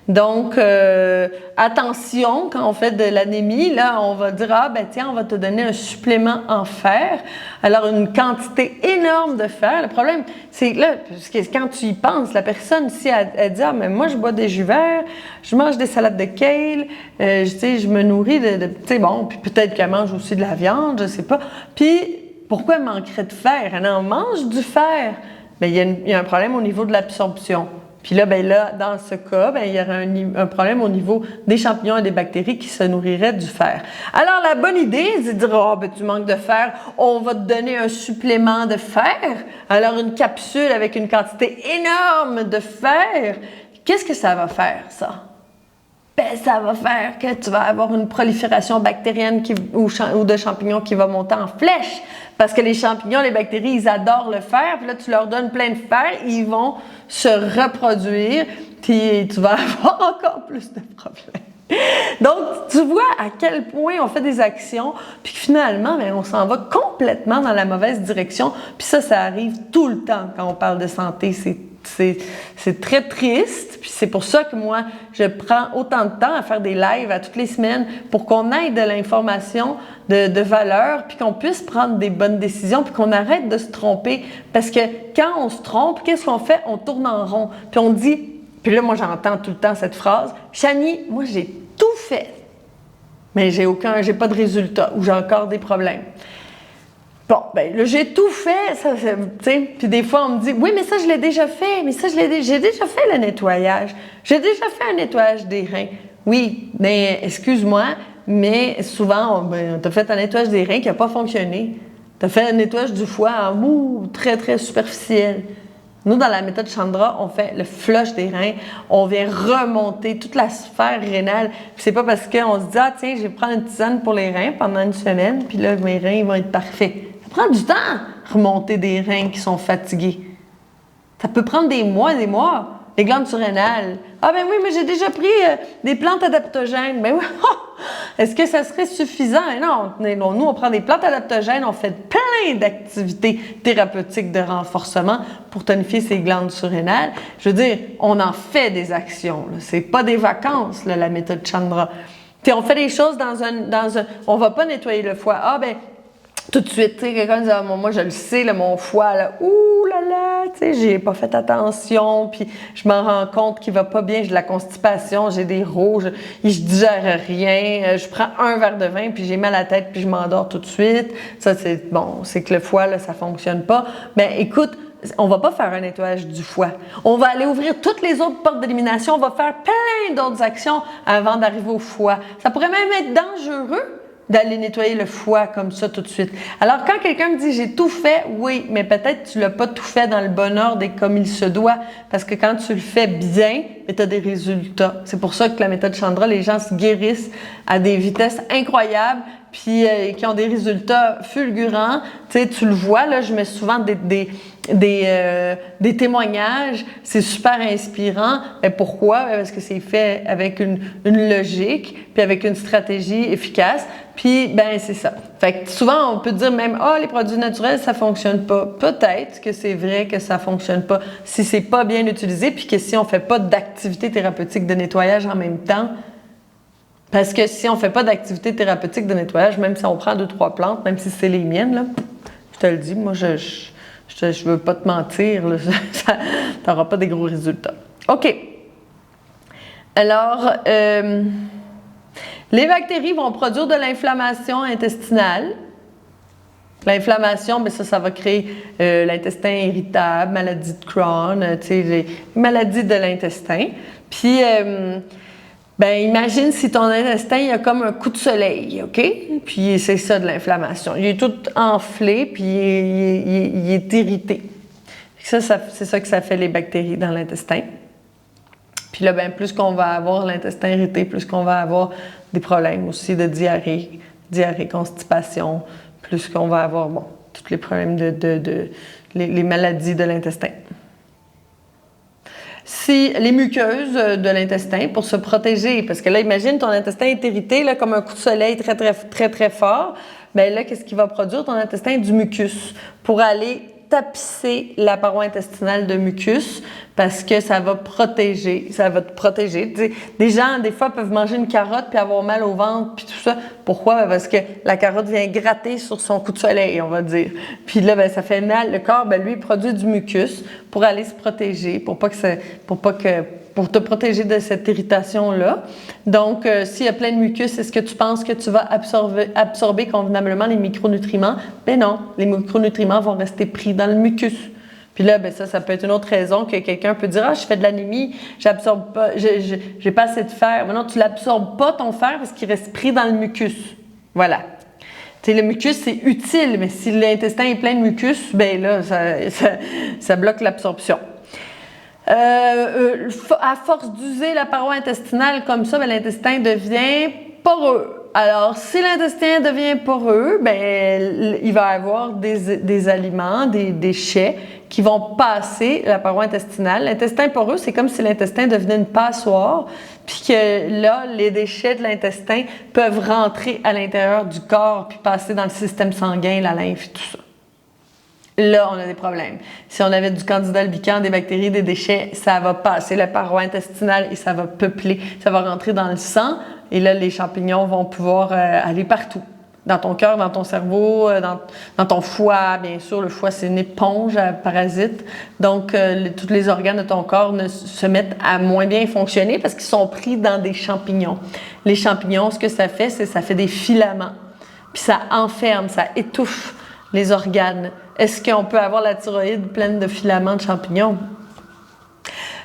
Donc, attention, quand on fait de l'anémie, là, on va dire, tiens, on va te donner un supplément en fer. Alors, une quantité énorme de fer. Le problème, c'est là, parce que quand tu y penses, la personne, si elle dit, mais moi, je bois des jus verts, je mange des salades de kale, je me nourris puis peut-être qu'elle mange aussi de la viande, je sais pas. Puis, pourquoi elle manquerait de fer? Elle en mange du fer. Bien, il y a un problème au niveau de l'absorption. Puis là, dans ce cas, il y aurait un problème au niveau des champignons et des bactéries qui se nourriraient du fer. Alors, la bonne idée, c'est de dire, tu manques de fer, on va te donner un supplément de fer. Alors, une capsule avec une quantité énorme de fer, qu'est-ce que ça va faire, ça? Ça va faire que tu vas avoir une prolifération bactérienne ou de champignons qui va monter en flèche. Parce que les champignons, les bactéries, ils adorent le fer. Puis là, tu leur donnes plein de fer, ils vont se reproduire. Puis tu vas avoir encore plus de problèmes. Donc, tu vois à quel point on fait des actions, puis que finalement, on s'en va complètement dans la mauvaise direction. Puis ça arrive tout le temps quand on parle de santé. C'est très triste, puis c'est pour ça que moi, je prends autant de temps à faire des lives à toutes les semaines pour qu'on ait de l'information de valeur, puis qu'on puisse prendre des bonnes décisions, puis qu'on arrête de se tromper. Parce que quand on se trompe, qu'est-ce qu'on fait? On tourne en rond, puis on dit, puis là, moi, j'entends tout le temps cette phrase, « Chanie, moi, j'ai tout fait, mais j'ai pas de résultat, ou j'ai encore des problèmes. » Bon, là, j'ai tout fait, tu sais, puis des fois, on me dit, oui, mais ça, je l'ai déjà fait, j'ai déjà fait le nettoyage, j'ai déjà fait un nettoyage des reins. Oui, mais excuse-moi, mais souvent, tu as fait un nettoyage des reins qui n'a pas fonctionné. Tu as fait un nettoyage du foie très, très superficiel. Nous, dans la méthode Chandra, on fait le flush des reins, on vient remonter toute la sphère rénale. Puis c'est pas parce qu'on se dit, tiens, je vais prendre une tisane pour les reins pendant une semaine, puis là, mes reins vont être parfaits. Ça prend du temps, remonter des reins qui sont fatigués. Ça peut prendre des mois et des mois. Les glandes surrénales. Oui, mais j'ai déjà pris des plantes adaptogènes. Oui. Est-ce que ça serait suffisant? Non, nous, on prend des plantes adaptogènes, on fait plein d'activités thérapeutiques de renforcement pour tonifier ces glandes surrénales. Je veux dire, on en fait des actions. C'est pas des vacances, là, la méthode Chandra. Puis on fait des choses on va pas nettoyer le foie. Tout de suite, tu sais, quelqu'un dit, moi, je le sais, là, mon foie, là, tu sais, j'ai pas fait attention, puis je m'en rends compte qu'il va pas bien, j'ai de la constipation, j'ai des rots, je digère rien, je prends un verre de vin, puis j'ai mal à la tête, puis je m'endors tout de suite. Ça, c'est que le foie, là, ça fonctionne pas. Écoute, on va pas faire un nettoyage du foie. On va aller ouvrir toutes les autres portes d'élimination, on va faire plein d'autres actions avant d'arriver au foie. Ça pourrait même être dangereux d'aller nettoyer le foie comme ça tout de suite. Alors, quand quelqu'un me dit « j'ai tout fait », oui, mais peut-être tu l'as pas tout fait dans le bon ordre et comme il se doit, parce que quand tu le fais bien, tu as des résultats. C'est pour ça que la méthode Chandra, les gens se guérissent à des vitesses incroyables, puis qui ont des résultats fulgurants. Tu sais, tu le vois, là, je mets souvent des témoignages, c'est super inspirant. Mais pourquoi? Parce que c'est fait avec une logique, puis avec une stratégie efficace. Puis, c'est ça. Fait que souvent, on peut dire même, les produits naturels, ça fonctionne pas. Peut-être que c'est vrai que ça fonctionne pas si c'est pas bien utilisé, puis que si on fait pas d'activité thérapeutique de nettoyage en même temps. Parce que si on fait pas d'activité thérapeutique de nettoyage, même si on prend 2-3 plantes, même si c'est les miennes, là, je te le dis, moi, je veux pas te mentir, tu n'auras pas des gros résultats. OK. Alors, les bactéries vont produire de l'inflammation intestinale. L'inflammation, ça va créer l'intestin irritable, maladie de Crohn, tu sais, les maladies de l'intestin. Puis, Ben, imagine si ton intestin, il a comme un coup de soleil, OK? Puis c'est ça de l'inflammation. Il est tout enflé, puis il est irrité. Ça, c'est ça que ça fait les bactéries dans l'intestin. Puis là, ben, plus qu'on va avoir l'intestin irrité, plus qu'on va avoir des problèmes aussi de diarrhée, constipation, plus qu'on va avoir, bon, tous les problèmes les maladies de l'intestin. Si les muqueuses de l'intestin, pour se protéger, parce que là, imagine, ton intestin est irrité, là, comme un coup de soleil très, très, très, très fort, bien là, qu'est-ce qu'il va produire? Ton intestin? Du mucus, pour aller tapisser la paroi intestinale de mucus, parce que ça va te protéger. T'sais, des gens, des fois, peuvent manger une carotte puis avoir mal au ventre puis tout ça. Pourquoi? Parce que la carotte vient gratter sur son coup de soleil, on va dire. Puis là, ben, ça fait mal. Le corps, ben, lui, il produit du mucus pour aller se protéger, pour te protéger de cette irritation-là. Donc, s'il y a plein de mucus, est-ce que tu penses que tu vas absorber convenablement les micronutriments? Ben non, les micronutriments vont rester pris dans le mucus. Puis là, ben ça peut être une autre raison que quelqu'un peut dire « Ah, je fais de l'anémie, j'absorbe pas, j'ai pas assez de fer. » Mais non, tu l'absorbes pas ton fer parce qu'il reste pris dans le mucus. Voilà. Tu sais, le mucus, c'est utile, mais si l'intestin est plein de mucus, ben là, ça bloque l'absorption. À force d'user la paroi intestinale comme ça, ben, l'intestin devient poreux. Alors, si l'intestin devient poreux, ben, il va y avoir des aliments, des déchets qui vont passer la paroi intestinale. L'intestin poreux, c'est comme si l'intestin devenait une passoire, puis que là, les déchets de l'intestin peuvent rentrer à l'intérieur du corps, puis passer dans le système sanguin, la lymphe et tout ça. Là, on a des problèmes. Si on avait du candida albicans, des bactéries, des déchets, ça va passer la paroi intestinale et ça va peupler, ça va rentrer dans le sang. Et là, les champignons vont pouvoir aller partout. Dans ton cœur, dans ton cerveau, dans ton foie. Bien sûr, le foie, c'est une éponge à parasites. Donc, tous les organes de ton corps se mettent à moins bien fonctionner parce qu'ils sont pris dans des champignons. Les champignons, ce que ça fait, c'est que ça fait des filaments. Puis ça enferme, ça étouffe les organes. Est-ce qu'on peut avoir la thyroïde pleine de filaments de champignons?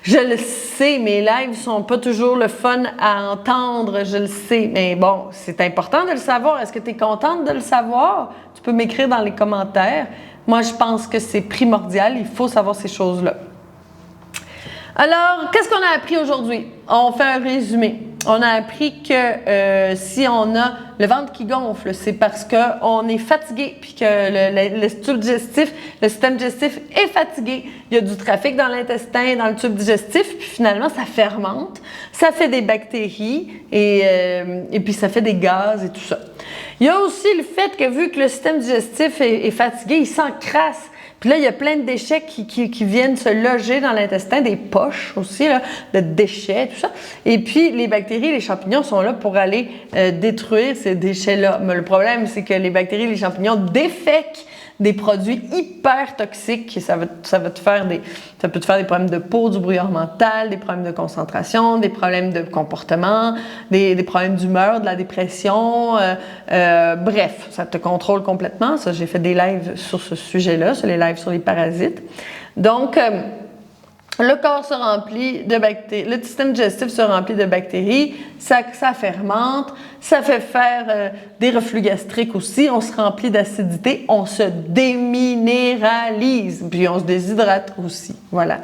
Je le sais, mes lives sont pas toujours le fun à entendre, je le sais. Mais bon, c'est important de le savoir. Est-ce que tu es contente de le savoir? Tu peux m'écrire dans les commentaires. Moi, je pense que c'est primordial. Il faut savoir ces choses-là. Alors, qu'est-ce qu'on a appris aujourd'hui? On fait un résumé. On a appris que si on a le ventre qui gonfle, c'est parce qu'on est fatigué puis que le tube digestif, le système digestif est fatigué. Il y a du trafic dans l'intestin, dans le tube digestif, puis finalement, ça fermente. Ça fait des bactéries et puis ça fait des gaz et tout ça. Il y a aussi le fait que vu que le système digestif est fatigué, il s'encrasse. Puis là, il y a plein de déchets qui viennent se loger dans l'intestin, des poches aussi, là, de déchets, tout ça. Et puis, les bactéries, les champignons sont là pour aller détruire ces déchets-là. Mais le problème, c'est que les bactéries, les champignons défèquent des produits hyper toxiques. Ça peut te faire des problèmes de peau, du brouillard mental, des problèmes de concentration, des problèmes de comportement, des problèmes d'humeur, de la dépression. Bref, ça te contrôle complètement. Ça, j'ai fait des lives sur ce sujet-là, sur les lives sur les parasites. Donc, le corps se remplit de bactéries, le système digestif se remplit de bactéries, ça fermente, ça fait faire des reflux gastriques aussi, on se remplit d'acidité, on se déminéralise, puis on se déshydrate aussi, voilà.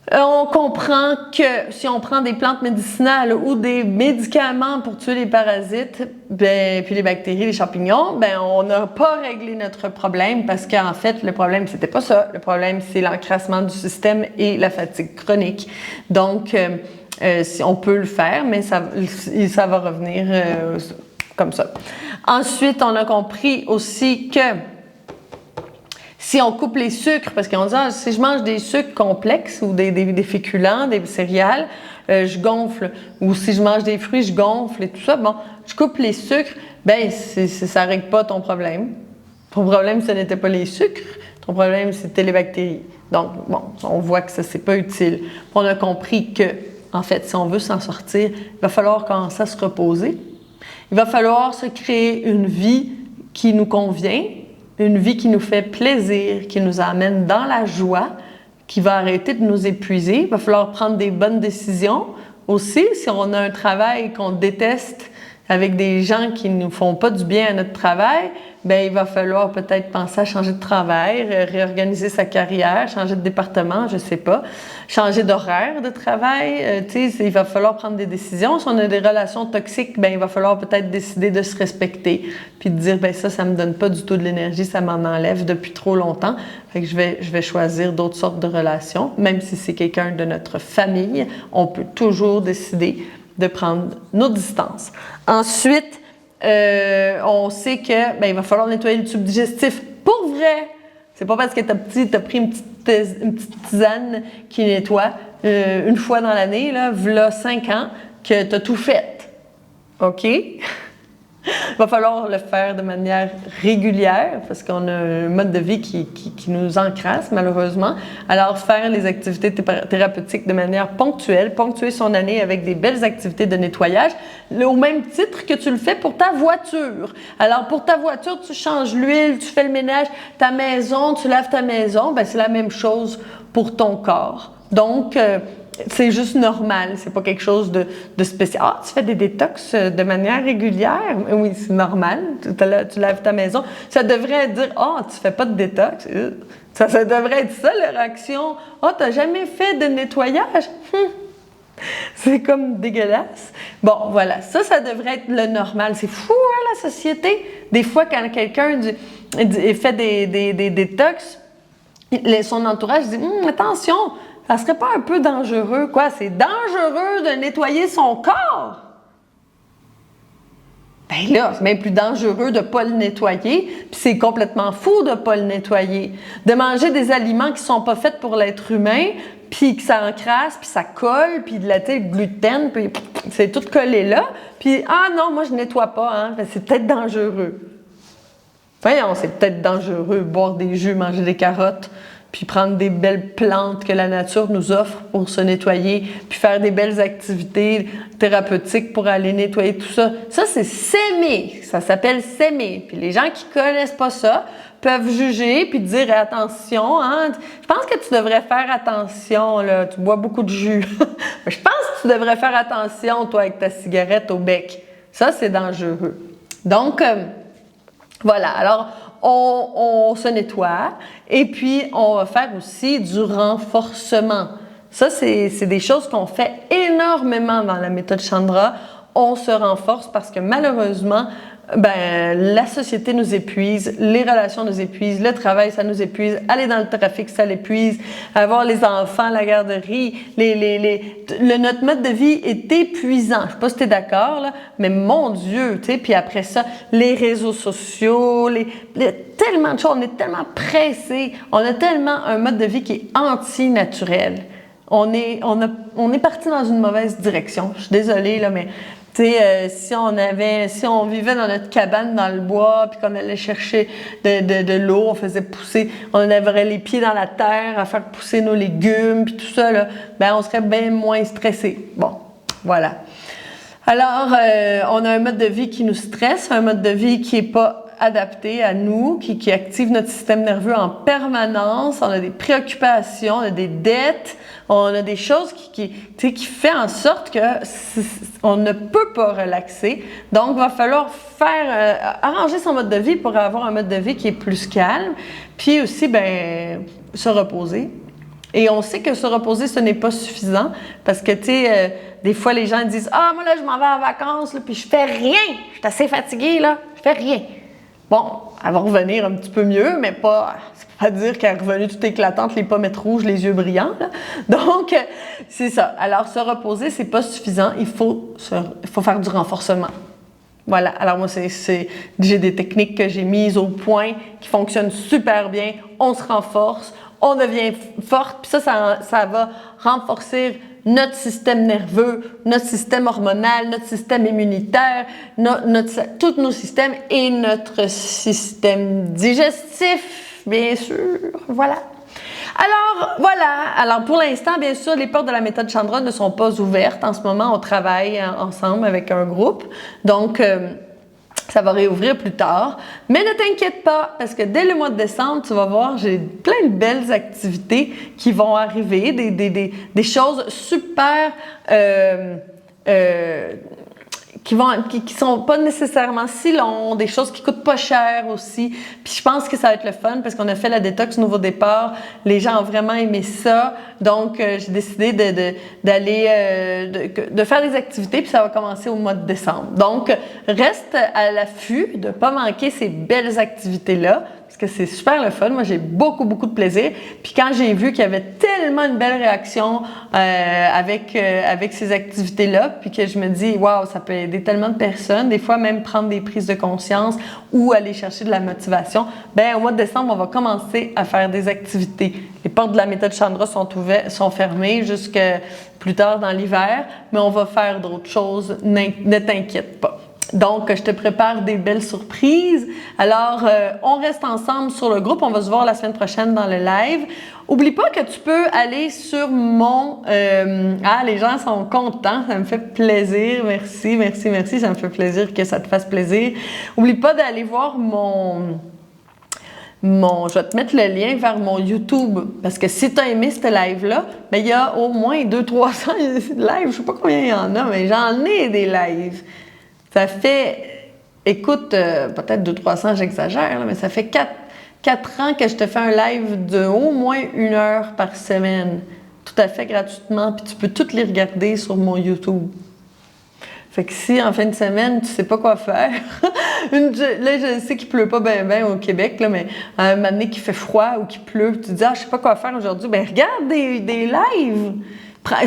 On comprend que si on prend des plantes médicinales ou des médicaments pour tuer les parasites, ben, puis les bactéries, les champignons, ben, on n'a pas réglé notre problème parce qu'en fait, le problème, c'était pas ça. Le problème, c'est l'encrassement du système et la fatigue chronique. Donc, si on peut le faire, mais ça va revenir comme ça. Ensuite, on a compris aussi que si on coupe les sucres, parce qu'on dit « si je mange des sucres complexes ou des féculents, des céréales, je gonfle. Ou si je mange des fruits, je gonfle et tout ça. » Bon, je coupe les sucres, bien, ça ne règle pas ton problème. Ton problème, ce n'était pas les sucres. Ton problème, c'était les bactéries. Donc, bon, on voit que ça, c'est pas utile. On a compris que, en fait, si on veut s'en sortir, il va falloir commencer à se reposer. Il va falloir se créer une vie qui nous convient, une vie qui nous fait plaisir, qui nous amène dans la joie, qui va arrêter de nous épuiser. Il va falloir prendre des bonnes décisions aussi, si on a un travail qu'on déteste avec des gens qui ne nous font pas du bien à notre travail, ben il va falloir peut-être penser à changer de travail, réorganiser sa carrière, changer de département, je sais pas, changer d'horaire de travail. Tu sais, il va falloir prendre des décisions. Si on a des relations toxiques, ben il va falloir peut-être décider de se respecter, puis de dire ben ça me donne pas du tout de l'énergie, ça m'en enlève depuis trop longtemps. Fait que je vais choisir d'autres sortes de relations, même si c'est quelqu'un de notre famille, on peut toujours décider de prendre nos distances. Ensuite, on sait que il va falloir nettoyer le tube digestif. Pour vrai! C'est pas parce que t'as pris une petite tisane qui nettoie une fois dans l'année, là, v'là 5 ans, que t'as tout fait. OK? Il va falloir le faire de manière régulière parce qu'on a un mode de vie qui nous encrasse malheureusement. Alors faire les activités thérapeutiques de manière ponctuelle, ponctuer son année avec des belles activités de nettoyage, au même titre que tu le fais pour ta voiture. Alors pour ta voiture, tu changes l'huile, tu fais le ménage, ta maison, tu laves ta maison, ben c'est la même chose pour ton corps. Donc c'est juste normal, c'est pas quelque chose de spécial. Ah, tu fais des détox de manière régulière? Oui, c'est normal, tu laves ta maison. Ça devrait dire, ah, tu fais pas de détox? Ça devrait être ça, leur action. Ah, t'as jamais fait de nettoyage? C'est comme dégueulasse. Bon, voilà, ça devrait être le normal. C'est fou, hein, la société? Des fois, quand quelqu'un fait des détox, son entourage dit, attention, ça serait pas un peu dangereux, quoi? C'est dangereux de nettoyer son corps! Ben là, c'est même plus dangereux de pas le nettoyer, puis c'est complètement fou de pas le nettoyer. De manger des aliments qui sont pas faits pour l'être humain, puis que ça encrasse, puis ça colle, puis de la gluten, puis c'est tout collé là, puis ah non, moi je nettoie pas, hein, ben, c'est peut-être dangereux. Voyons, c'est peut-être dangereux, boire des jus, manger des carottes, puis prendre des belles plantes que la nature nous offre pour se nettoyer, puis faire des belles activités thérapeutiques pour aller nettoyer tout ça. Ça, c'est s'aimer. Ça s'appelle s'aimer. Puis les gens qui connaissent pas ça peuvent juger puis dire attention, hein, je pense que tu devrais faire attention, là, tu bois beaucoup de jus. Je pense que tu devrais faire attention, toi, avec ta cigarette au bec. Ça, c'est dangereux. Donc, voilà. Alors, on se nettoie et puis on va faire aussi du renforcement. Ça, c'est des choses qu'on fait énormément dans la méthode Chandra. On se renforce parce que malheureusement, la société nous épuise, les relations nous épuisent, le travail, ça nous épuise, aller dans le trafic, ça l'épuise, avoir les enfants, la garderie, notre mode de vie est épuisant. Je sais pas si tu es d'accord, là, mais mon Dieu, tu sais, puis après ça, les réseaux sociaux, tellement de choses, on est tellement pressés, on a tellement un mode de vie qui est anti-naturel. On est parti dans une mauvaise direction. Je suis désolée, là, mais tu sais, si on vivait dans notre cabane dans le bois, puis qu'on allait chercher de l'eau, on faisait pousser, on avait les pieds dans la terre à faire pousser nos légumes, puis tout ça, là, on serait bien moins stressé. Bon, voilà. Alors, on a un mode de vie qui nous stresse, un mode de vie qui n'est pas adapté à nous, qui active notre système nerveux en permanence. On a des préoccupations, on a des dettes, on a des choses qui fait en sorte que on ne peut pas relaxer. Donc, il va falloir arranger son mode de vie pour avoir un mode de vie qui est plus calme. Puis aussi, se reposer. Et on sait que se reposer, ce n'est pas suffisant parce que, des fois, les gens disent « Ah, moi, là, je m'en vais en vacances, là, puis je fais rien. Je suis assez fatiguée, là. Je fais rien. » Bon, elle va revenir un petit peu mieux, mais c'est pas dire qu'elle est revenue toute éclatante, les pommettes rouges, les yeux brillants, là. Donc, c'est ça. Alors, se reposer, c'est pas suffisant. Il faut faire du renforcement. Voilà. Alors, moi, j'ai des techniques que j'ai mises au point qui fonctionnent super bien. On se renforce, on devient forte, puis ça va renforcer notre système nerveux, notre système hormonal, notre système immunitaire, tous nos systèmes et notre système digestif, bien sûr. Voilà. Alors, voilà. Alors, pour l'instant, bien sûr, les portes de la méthode Chandra ne sont pas ouvertes. En ce moment, on travaille ensemble avec un groupe. Donc, Ça va réouvrir plus tard. Mais ne t'inquiète pas, parce que dès le mois de décembre, tu vas voir, j'ai plein de belles activités qui vont arriver, des choses super qui sont pas nécessairement si longues, des choses qui coûtent pas cher aussi. Puis je pense que ça va être le fun parce qu'on a fait la détox nouveau départ. Les gens ont vraiment aimé ça. Donc, j'ai décidé de faire des activités puis ça va commencer au mois de décembre. Donc, reste à l'affût de pas manquer ces belles activités-là. Parce que c'est super le fun. Moi, j'ai beaucoup de plaisir. Puis quand j'ai vu qu'il y avait tellement une belle réaction avec ces activités-là, puis que je me dis, waouh, ça peut aider tellement de personnes, des fois même prendre des prises de conscience ou aller chercher de la motivation, bien, au mois de décembre, on va commencer à faire des activités. Les portes de la méthode Chandra sont fermées jusqu'à plus tard dans l'hiver, mais on va faire d'autres choses. Ne t'inquiète pas. Donc, je te prépare des belles surprises. Alors, on reste ensemble sur le groupe. On va se voir la semaine prochaine dans le live. Oublie pas que tu peux aller sur mon... les gens sont contents. Ça me fait plaisir. Merci. Ça me fait plaisir que ça te fasse plaisir. Oublie pas d'aller voir je vais te mettre le lien vers mon YouTube, parce que si tu as aimé ce live-là, ben, il y a au moins 200-300 lives. Je sais pas combien il y en a, mais j'en ai des lives. Ça fait, écoute, peut-être 200-300, j'exagère, là, mais ça fait 4 ans que je te fais un live de au moins 1 heure par semaine, tout à fait gratuitement, puis tu peux toutes les regarder sur mon YouTube. Fait que si en fin de semaine, tu sais pas quoi faire, là je sais qu'il pleut pas bien au Québec, là, mais à un moment donné qu'il fait froid ou qu'il pleut, tu te dis « Ah, je sais pas quoi faire aujourd'hui », ben regarde des lives,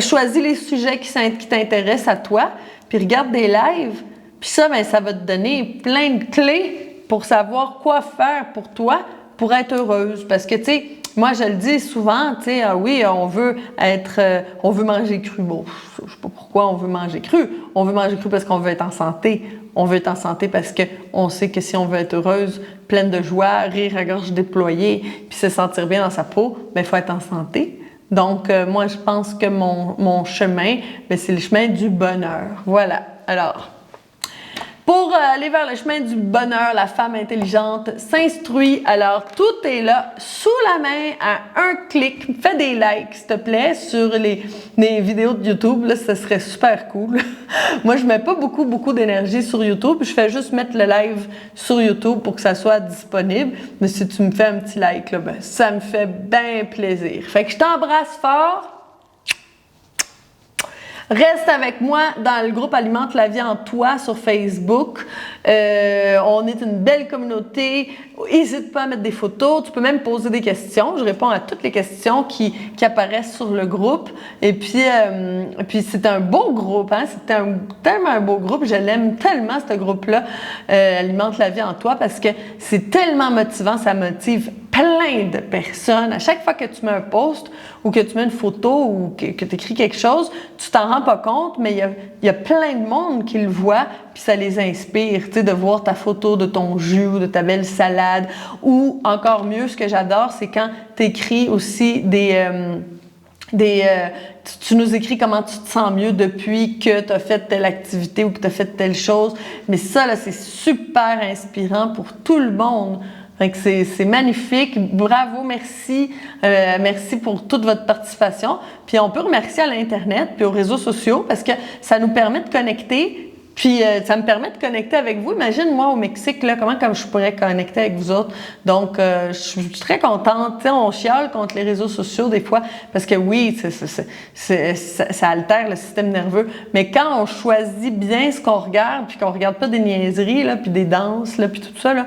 choisis les sujets qui t'intéressent à toi, puis regarde des lives. Puis ça, ben, ça va te donner plein de clés pour savoir quoi faire pour toi pour être heureuse. Parce que, tu sais, moi, je le dis souvent, tu sais, oui, on veut manger cru. Bon, je sais pas pourquoi on veut manger cru. On veut manger cru parce qu'on veut être en santé. On veut être en santé parce qu'on sait que si on veut être heureuse, pleine de joie, rire à gorge déployée, puis se sentir bien dans sa peau, ben, il faut être en santé. Donc, moi, je pense que mon chemin, ben, c'est le chemin du bonheur. Voilà. Alors... Pour aller vers le chemin du bonheur, la femme intelligente s'instruit. Alors, tout est là, sous la main, à un clic. Fais des likes, s'il te plaît, sur les vidéos de YouTube. Là, ce serait super cool. Moi, je mets pas beaucoup d'énergie sur YouTube. Je fais juste mettre le live sur YouTube pour que ça soit disponible. Mais si tu me fais un petit like, là, ben, ça me fait bien plaisir. Fait que je t'embrasse fort. Reste avec moi dans le groupe Alimente la vie en toi sur Facebook. On est une belle communauté. N'hésite pas à mettre des photos. Tu peux même poser des questions. Je réponds à toutes les questions qui apparaissent sur le groupe. Et puis c'est un beau groupe. Hein? C'est tellement un beau groupe. Je l'aime tellement, ce groupe-là, Alimente la vie en toi, parce que c'est tellement motivant. Ça motive plein de personnes. À chaque fois que tu mets un post ou que tu mets une photo ou que tu écris quelque chose, tu t'en rends pas compte, mais il y a plein de monde qui le voit, puis ça les inspire, tu sais, de voir ta photo de ton jus ou de ta belle salade. Ou encore mieux, ce que j'adore, c'est quand tu écris aussi tu nous écris comment tu te sens mieux depuis que tu as fait telle activité ou que tu as fait telle chose. Mais ça, là, c'est super inspirant pour tout le monde. Donc, c'est magnifique. Bravo, merci. Merci pour toute votre participation. Puis, on peut remercier à l'Internet puis aux réseaux sociaux parce que ça nous permet de connecter. Puis, ça me permet de connecter avec vous. Imagine, moi, au Mexique, là, comme je pourrais connecter avec vous autres. Donc, je suis très contente. Tu sais, on chiale contre les réseaux sociaux des fois parce que oui, ça altère le système nerveux. Mais quand on choisit bien ce qu'on regarde, puis qu'on regarde pas des niaiseries, là, puis des danses, là, puis tout ça, là,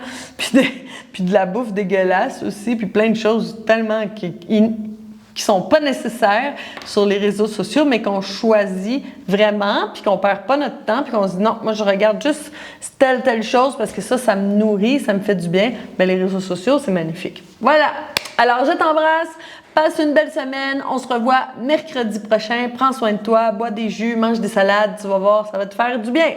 puis de la bouffe dégueulasse aussi, puis plein de choses tellement qui sont pas nécessaires sur les réseaux sociaux, mais qu'on choisit vraiment, puis qu'on perd pas notre temps, puis qu'on se dit non, moi je regarde juste telle chose parce que ça me nourrit, ça me fait du bien. Bien, les réseaux sociaux, c'est magnifique. Voilà. Alors, je t'embrasse. Passe une belle semaine. On se revoit mercredi prochain. Prends soin de toi, bois des jus, mange des salades. Tu vas voir, ça va te faire du bien.